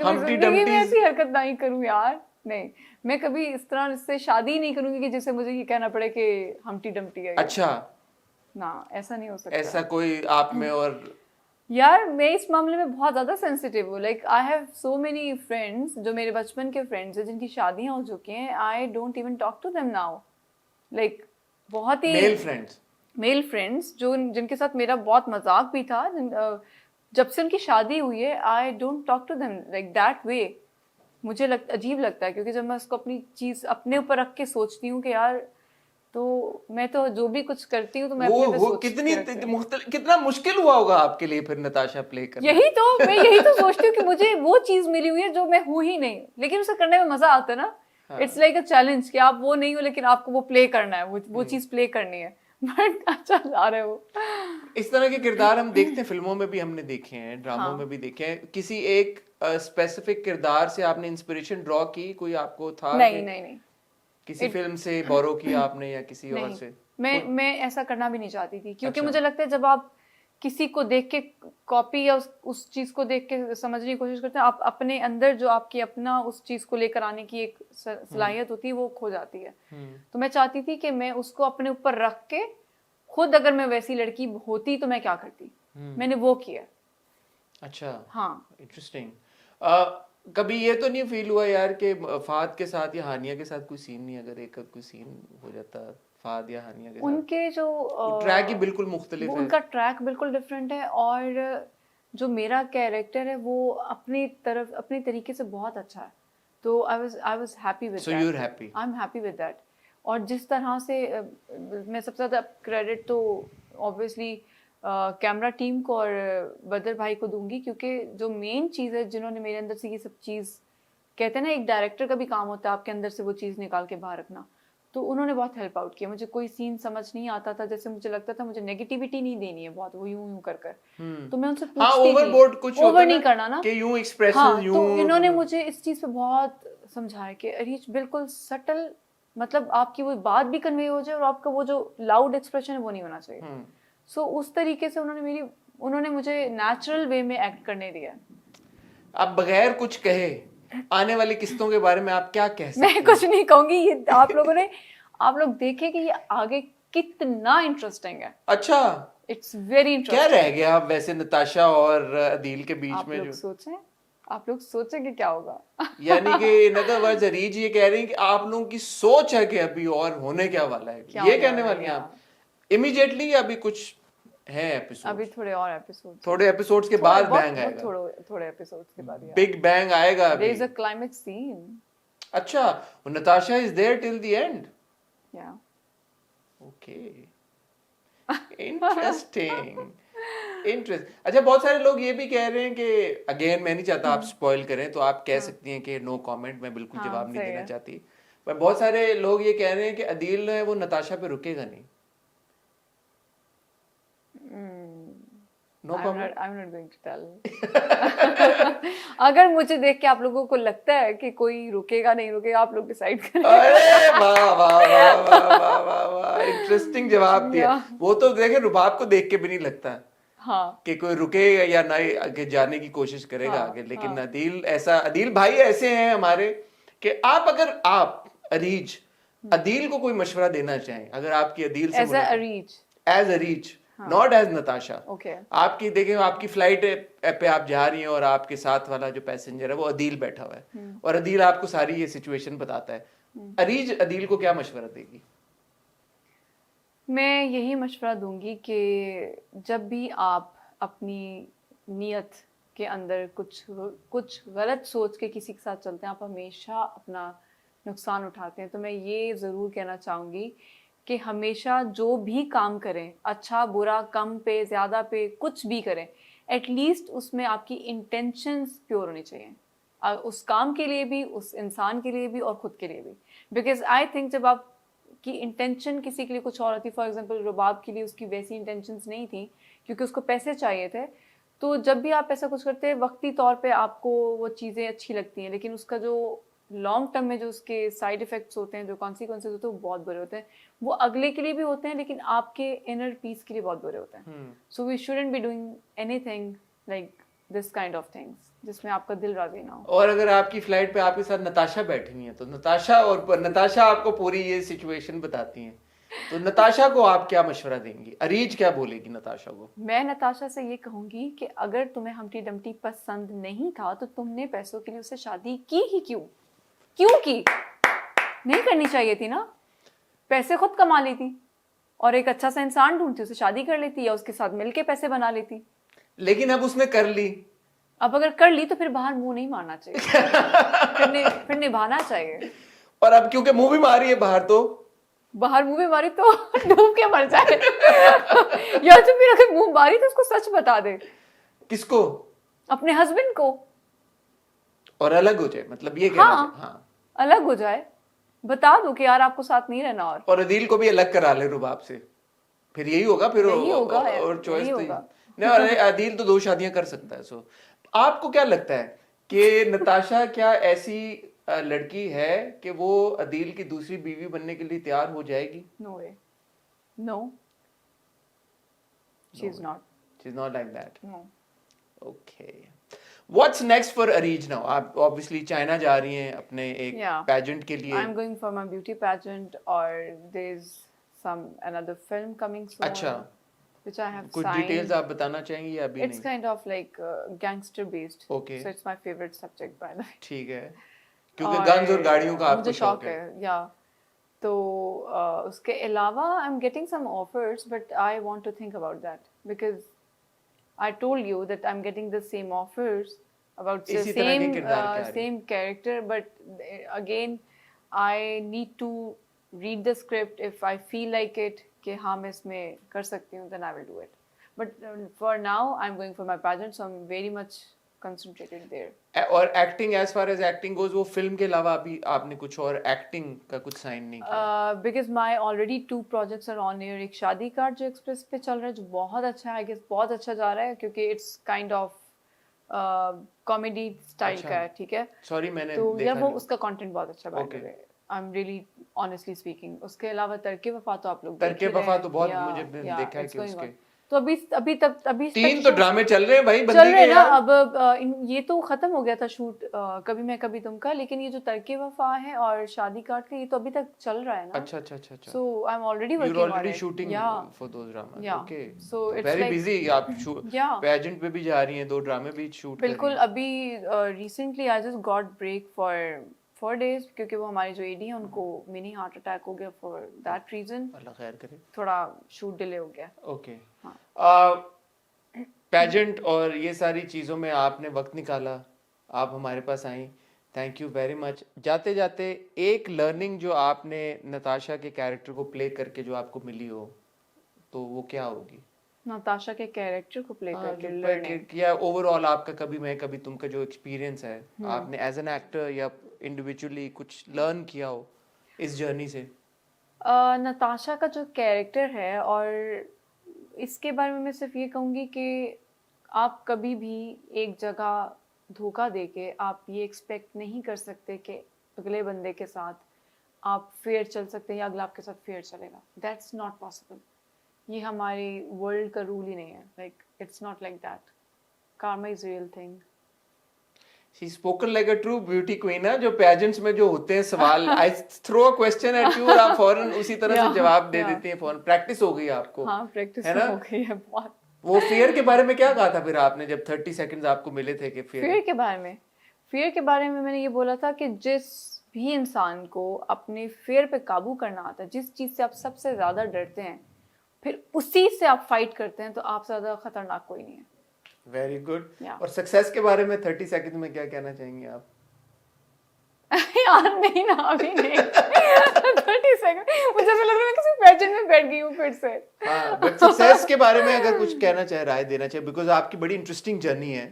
हम्टी डम्टी मैं ऐसी हरकत नहीं करूं यार। नहीं, मैं कभी इस तरह से शादी नहीं करूंगी कि जिससे मुझे ये कहना पड़े कि हम्टी डम्टी है। अच्छा, ना, ऐसा नहीं हो सकता। ऐसा कोई आप में? और यार मैं इस मामले में बहुत ज्यादा सेंसिटिव हूँ। Like I have so many friends जो मेरे बचपन के फ्रेंड्स हैं, जिनकी शादियां हो चुकी हैं। I don't even talk to them now. Like बहुत ही मेल फ्रेंड्स जो जिनके साथ मेरा बहुत मजाक भी था, जब से उनकी शादी हुई है, I don't talk to them like that way. मुझे अजीब लगता है, क्योंकि जब मैं उसको अपनी चीज अपने ऊपर रख के सोचती हूँ कि यार, तो मैं तो जो भी कुछ करती हूँ तो मैं अपने पे सोचती हूँ। कितना मुश्किल हुआ होगा आपके लिए फिर नताशा प्ले करना। मैं यही तो सोचती हूँ कि मुझे वो चीज मिली हुई है जो मैं हूँ ही नहीं, लेकिन उसे करने में मजा आता है ना। इट्स लाइक अ चैलेंज कि आप वो नहीं हो, लेकिन आपको वो प्ले करना है, वो चीज प्ले करनी है। बट अच्छा जा रहे हो। इस तरह के किरदार हम देखते हैं, फिल्मों में भी हमने देखे हैं, ड्रामों में भी देखे हैं। किसी एक स्पेसिफिक किरदार से आपने इंस्पिरेशन ड्रॉ की? कोई आपको था? नहीं। किसी फिल्म से बोरो किया आपने या किसी और से? मैं ऐसा करना भी नहीं चाहती थी, क्योंकि मुझे लगता है जब आप किसी को देख के कॉपी या उस चीज को देख के समझने की कोशिश करते हैं, आप अपने अंदर जो आपकी अपना उस चीज को लेकर आने की एक सलाहियत होती है, वो खो जाती है। तो मैं चाहती थी कि मैं उसको अपने ऊपर रख के खुद, अगर मैं वैसी लड़की होती तो मैं क्या करती, मैंने वो किया। अच्छा, हाँ, इंटरेस्टिंग। कभी ये तो नहीं फील हुआ यार कि फाद के साथ या हानिया के साथ कोई सीन नहीं, अगर एक कोई सीन हो जाता फाद या हानिया के साथ? उनके जो ट्रैक ही बिल्कुल मुख्तलिफ है। उनका ट्रैक बिल्कुल डिफरेंट है, और जो मेरा कैरेक्टर है वो अपनी तरीके से बहुत अच्छा है। तो I was happy with that. So you are happy? I am happy with that. और जिस तरह से मैं सबसे ज़्यादा क्रेडिट तो ऑब्वियसली कैमरा टीम को और बदर भाई को दूंगी, क्योंकि जो मेन चीज़ है, जिन्होंने मेरे अंदर से ये सब चीज़, कहते हैं ना एक डायरेक्टर का भी काम होता है आपके अंदर से वो चीज़ निकाल के बाहर रखना, तो उन्होंने बहुत हेल्प आउट किया। मुझे कोई सीन समझ नहीं आता था, जैसे मुझे लगता था मुझे नेगेटिविटी नहीं देनी है बहुत, वो यूं कर तो मैं उनसे पूछती ओवरबोर्ड कुछ ओवर नहीं करना ना, कि यूं एक्सप्रेशन यूं। तो इन्होंने मुझे इस चीज़ पे बहुत समझाया कि अरीज बिल्कुल सटल, मतलब आपकी वो बात भी कन्वे हो जाए और आपका वो जो लाउड एक्सप्रेशन है वो नहीं होना चाहिए। सो उस तरीके से उन्होंने मुझे नेचुरल वे में एक्ट करने दिया। अब बगैर कुछ कहे आने वाली किस्तों के बारे में आप क्या कह सकते हैं? मैं कुछ नहीं कहूंगी, ये आप लोग देखें कि ये आगे कितना इंटरेस्टिंग है, अच्छा, इट्स वेरी क्या इंटरेस्टिंग। रह गया अब वैसे नताशा और अदील के बीच आप में लोग जो, सोचें, आप लोग सोचें कि क्या होगा। यानी कि इन अदर वर्ड्स अरीज ये कह रहे हैं कि आप लोगों की सोच है कि अभी और होने क्या वाला है, क्या ये होने कहने वाला है, वाली हैं या आप इमीडिएटली? अभी कुछ है एपिसोड, अभी थोड़े और एपिसोड्स थोड़े एपिसोड्स के थोड़े बाद बहुत बैंग बहुत आएगा, थोड़े एपिसोड्स के बाद, या बिग बैंग आएगा देयर अभी? इज अ क्लाइमेक्स सीन, अच्छा, Natasha is there till the end? या ओके, इंटरेस्टिंग, इंटरेस्ट। अच्छा, बहुत सारे लोग ये भी कह रहे हैं कि, अगेन मैं नहीं चाहता आप स्पॉइल करें, तो आप कह सकती हैं कि नो कमेंट, मैं बिल्कुल हाँ जवाब नहीं सही देना है। चाहती, पर बहुत सारे लोग ये कह रहे हैं कि अदील है वो नताशा पे रुकेगा नहीं। No comment. I'm not going to tell. अगर मुझे देख के आप लोगों को लगता है कि कोई रुकेगा नहीं रुकेगा, आप लोग डिसाइड करें। अरे वाह वाह वाह वाह वाह वाह वाह, इंटरेस्टिंग जवाब दिया। या वो तो देखे रुबाब को देख के भी नहीं लगता हाँ कि कोई रुकेगा या नहीं, आगे जाने की कोशिश करेगा हाँ आगे, लेकिन हाँ अदील ऐसा, अदील भाई ऐसे हैं हमारे कि आप, अगर आप अरीज अदील को कोई मशवरा देना चाहें, अगर आपकी अदील से as a Areej, as Areej, not as Natasha, okay, आपकी देखें आपकी फ्लाइट पे आप जा रही हैं और आपके साथ वाला जो पैसेंजर है वो अदील बैठा हुआ है और अदील आपको सारी ये सिचुएशन बताता है, अरीज अदील को क्या मशवरा देगी? मैं यही मशवरा दूंगी कि जब भी आप अपनी नीयत के अंदर कुछ गलत सोच के किसी के साथ चलते हैं, आप हमेशा अपना नुकसान उठाते हैं। तो मैं ये ज़रूर कहना चाहूँगी कि हमेशा जो भी काम करें, अच्छा बुरा, कम पे ज़्यादा पे, कुछ भी करें, एटलीस्ट उसमें आपकी इंटेंशंस प्योर होनी चाहिए, उस काम के लिए भी, उस इंसान के लिए भी और ख़ुद के लिए भी। बिकॉज आई थिंक जब आप की इंटेंशन किसी के लिए कुछ और होती, फॉर एग्जांपल रुबाब के लिए उसकी वैसी इंटेंशंस नहीं थी क्योंकि उसको पैसे चाहिए थे, तो जब भी आप ऐसा कुछ करते हैं वक्ती तौर पे आपको वो चीज़ें अच्छी लगती हैं, लेकिन उसका जो लॉन्ग टर्म में जो उसके साइड इफ़ेक्ट्स होते हैं, जो कॉन्सिक्वेंसेज होते हैं, वो बहुत बुरे होते हैं। वो अगले के लिए भी होते हैं लेकिन आपके इनर पीस के लिए बहुत बुरे होते हैं। So we shouldn't be doing anything like this kind of things जिसमें आपका दिल राजी ना हो। और अगर आपकी फ्लाइट पे आपके साथ नताशा बैठी हुई है, तो नताशा आपको पूरी ये सिचुएशन बताती हैं, तो नताशा को आप क्या मशवरा देंगी? अरीज क्या बोलेगी नताशा को? मैं नताशा से ये कहूंगी कि अगर तुम्हें हम्टी डम्टी पसंद नहीं था तो तुमने पैसों के लिए उससे शादी की ही क्यों की? नहीं करनी चाहिए थी ना, पैसे खुद कमा लेती और एक अच्छा सा इंसान ढूंढती, उससे शादी कर लेती या उसके साथ मिलके पैसे बना लेती। लेकिन अब उसने कर ली, अब अगर कर ली तो फिर बाहर मुंह नहीं मारना चाहिए, फिर निभाना चाहिए। और अब क्योंकि मुंह भी मारी है बाहर, तो बाहर मुंह में मारी तो डूब के मर जाए। या तो फिर अगर मुंह मारी तो उसको सच बता दे। किसको? अपने हस्बैंड को। और अलग हो जाए, मतलब ये कहना चाहिए। हाँ, अलग हो जाए, बता दो कि यार आपको साथ नहीं रहना। और अदील को भी अलग करा ले रुबाब से, फिर यही होगा, फिर यही होगा, और चॉइस तो होगा। नहीं। और अदील तो 2 शादियां कर सकता है। सो आपको क्या लगता है कि नताशा क्या ऐसी लड़की है कि वो अदील की दूसरी बीवी बनने के लिए तैयार हो जाएगी? No way, no, she is not like that. No. Okay, what's next for Areej now? आप ऑब्वियसली चाइना जा रही हैं अपने एक पेजेंट के लिए। I am going for my beauty pageant और there is some another film coming soon. अच्छा, which I have कुछ signed. डिटेल्स आप बताना चाहेंगे या अभी नहीं? It's kind of like gangster based. Okay. So it's my favorite subject by the way. ठीक है, क्योंकि गन्स और गाड़ियों का आपको मुझे शौक है। या तो उसके अलावा I am getting some offers but I want to think about that because I told you that I am getting the same offers about the same character but again I need to read the script. If I feel like it कि हाँ मैं इसमें कर सकती हूँ, then I will do it. But for now I'm going for my pageant, so I'm very much concentrated there. और acting, as far as acting goes, वो film के अलावा अभी आपने कुछ और एक्टिंग का कुछ साइन नहीं किया? Because my already 2 projects are on air. एक शादी कार्ड जो एक्सप्रेस पे चल रहा है जो बहुत अच्छा है, I guess बहुत अच्छा जा रहा है क्योंकि it's kind of comedy style का है, ठीक है? सॉरी मैंने तो देखा या वो नहीं। उसका कंटेंट बहुत अच्छा है by the way. I'm really honestly speaking. उसके अलावा तरके वफा तो आप लोग तरके वफा तो बहुत मुझे देखा है कि उसके तो अभी 3 तो ड्रामे चल रहे हैं भाई चल बंदी रहे के ना। यार। अब ये तो खत्म हो गया था शूट, कभी मैं कभी तुम का, लेकिन ये जो तरके वफा है और शादी काट के, ये तो अभी तक चल रहा है ना। अच्छा अच्छा अच्छा अच्छा। So I am already You're working on already इट। shooting या for those dramas. या Okay. सो तो इट्स very लाइक busy आप या पेजेंट पे भी जा रही हैं, 2 ड्रामे भी शूट कर रही बिल्कुल। हैं। अभी recently I just got break for 4 days, क्योंकि वो हमारी जो एडी है उनको मिनी हार्ट अटैक हो गया, फॉर दैट रीजन अल्लाह खैर करे। थोड़ा शूट डिले हो गया। ओके। हाँ। पेजेंट और ये सारी चीज़ों में आपने वक्त निकाला, आप हमारे पास आई, थैंक यू वेरी मच। जाते जाते एक लर्निंग जो आपने नताशा के कैरेक्टर को प्ले करके जो आपको मिली हो, तो वो क्या होगी? नताशा के कैरेक्टर को प्ले करके लर्निंग, या ओवरऑल आपका कभी मैं कभी तुम का जो एक्सपीरियंस है, आपने एज एन एक्टर या इंडिविजुअली कुछ लर्न किया हो इस जर्नी से? नताशा का जो कैरेक्टर है, और इसके बारे में मैं सिर्फ ये कहूँगी कि आप कभी भी एक जगह धोखा देके आप ये एक्सपेक्ट नहीं कर सकते कि अगले बंदे के साथ आप फेयर चल सकते हैं या अगला आपके साथ फेयर चलेगा। That's not possible. ये हमारे वर्ल्ड का रूल ही नहीं है। Like it's not like that. karma is real thing. She spoken like a true beauty queen है, जो पेजेंट्स में जो होते हैं सवाल, I throw a question at you और आप फौरन उसी तरह से जवाब दे देती हैं फौरन। प्रैक्टिस हो गई आपको। हाँ, प्रैक्टिस है ना? हो गई है बहुत। वो फियर के बारे में क्या कहा था फिर आपने जब 30 सेकंड्स आपको मिले थे कि फियर के बारे में मैंने ये बोला था कि जिस भी इंसान को अपने फियर पे काबू करना आता है, जिस चीज़ से आप सबसे ज़्यादा डरते हैं, फिर उसी से आप फाइट करते हैं, तो आप ज़्यादा खतरनाक कोई नहीं है। Very good. और सक्सेस के बारे में 30 सेकंड में क्या कहना चाहेंगे आप? यार नहीं ना, अभी नहीं। 30 सेकंड मुझे ऐसा लग रहा है मैं किसी पेजेंट में बैठ गई हूँ फिर से। हाँ, बट सक्सेस के बारे में अगर कुछ कहना चाहे, राय देना चाहे, बिकॉज आपकी बड़ी इंटरेस्टिंग जर्नी है।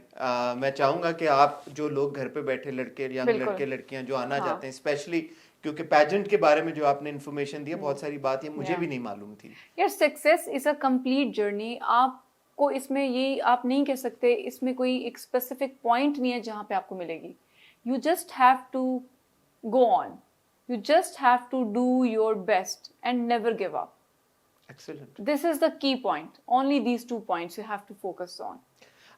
मैं चाहूंगा कि आप जो लोग घर पे बैठे लड़के, यंग लड़के लड़कियां जो आना चाहते हैं, स्पेशली क्योंकि पेजेंट के बारे में जो आपने इन्फॉर्मेशन दी है, बहुत सारी बात ये मुझे भी नहीं मालूम थी। यार success is a complete journey. आपको इसमें ये आप नहीं कह सकते, इसमें कोई एक स्पेसिफिक पॉइंट नहीं है जहाँ पे आपको मिलेगी। You just have to go on. You just have to do your best and never give up. Excellent. This is the key point. Only these 2 points you have to focus on.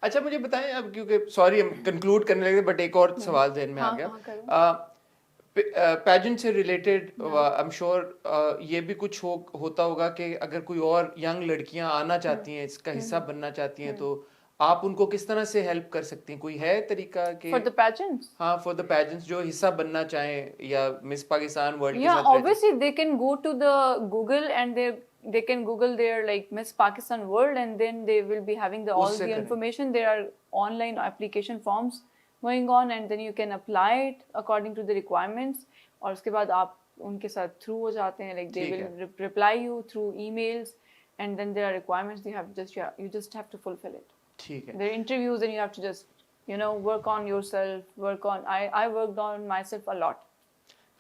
अच्छा मुझे बताएं अब, क्योंकि sorry हम conclude करने लगे, but एक और सवाल ज़हन में आ गया। पेजेंट से रिलेटेड आई एम श्योर ये भी कुछ होता होगा कि अगर कोई और यंग लड़कियां आना चाहती हैं, इसका हिस्सा बनना चाहती हैं, तो आप उनको किस तरह से हेल्प कर सकती हैं? कोई है तरीका कि फॉर द पेजेंट्स? हाँ, फॉर द पेजेंट्स जो हिस्सा बनना चाहें या मिस पाकिस्तान वर्ल्ड के साथ। साथ obviously they can go to the Google and they can google their like Miss Pakistan World, and then they will be having all the information. There are online application forms going on, and then you can apply it according to the requirements. और उसके बाद आप उनके साथ through हो जाते हैं, like they will reply you through emails, and then there are requirements you just have to fulfill it. ठीक है। There are interviews and you have to just work on yourself, I worked on myself a lot.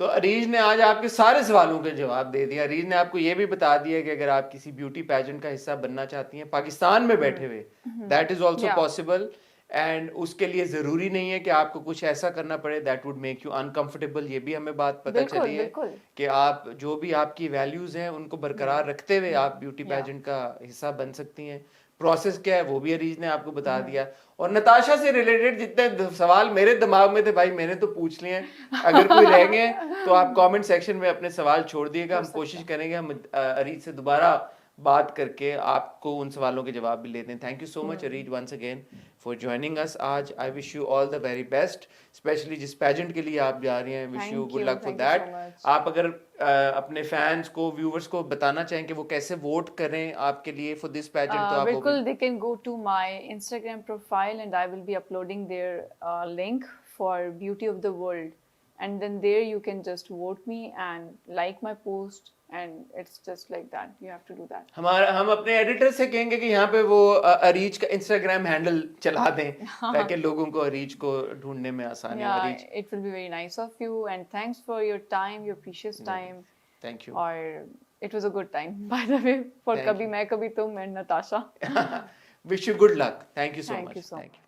तो अरीज ने आज आपके सारे सवालों के जवाब दे दिया। अरीज ने आपको ये भी बता दिया कि अगर आप किसी ब्यूटी पेजेंट का हिस्सा बनना चाहती हैं पाकिस्तान में बैठे हुए, that is also possible, and उसके लिए जरूरी नहीं है कि आपको कुछ ऐसा करना पड़े that would make you uncomfortable. ये भी हमें बात पता चली है कि आप जो भी आपकी वैल्यूज हैं उनको बरकरार रखते हुए आप ब्यूटी पेजेंट का हिस्सा बन सकती हैं। प्रोसेस क्या है वो भी अरीज ने आपको बता दिया। और नताशा से रिलेटेड जितने सवाल मेरे दिमाग में थे भाई, मैंने तो पूछ लिए हैं। अगर कोई रह गए तो आप कमेंट सेक्शन में अपने सवाल छोड़ दिएगा, हम कोशिश करेंगे हम अरीज से दोबारा बात करके आपको उन सवालों के जवाब भी लेते हैं। Thank you so much Areej once again for joining us आज। I wish you all the very best, specially जिस पेजेंट के लिए आप जा रही हैं, wish you good luck for that. आप अगर अपने फैंस को, व्यूअर्स को बताना चाहें कि वो कैसे वोट करें आपके लिए फॉर दिस पेजेंट, तो आप बिल्कुल, they can go to my Instagram profile and I will be uploading there link for beauty of the world, and then there you can just vote me and like my post, and it's just like that. You have to do that. हम अपने editor से कहेंगे कि यहाँ पे वो अरीज का Instagram handle चला दें ताकि लोगों को अरीज को ढूंढने में आसानी हो। Areej, it will be very nice of you, and thanks for your time, your precious time. Thank you. और it was a good time by the way for कभी मैं कभी तुम and Natasha. Wish you good luck. Thank you so much. Thank you so much.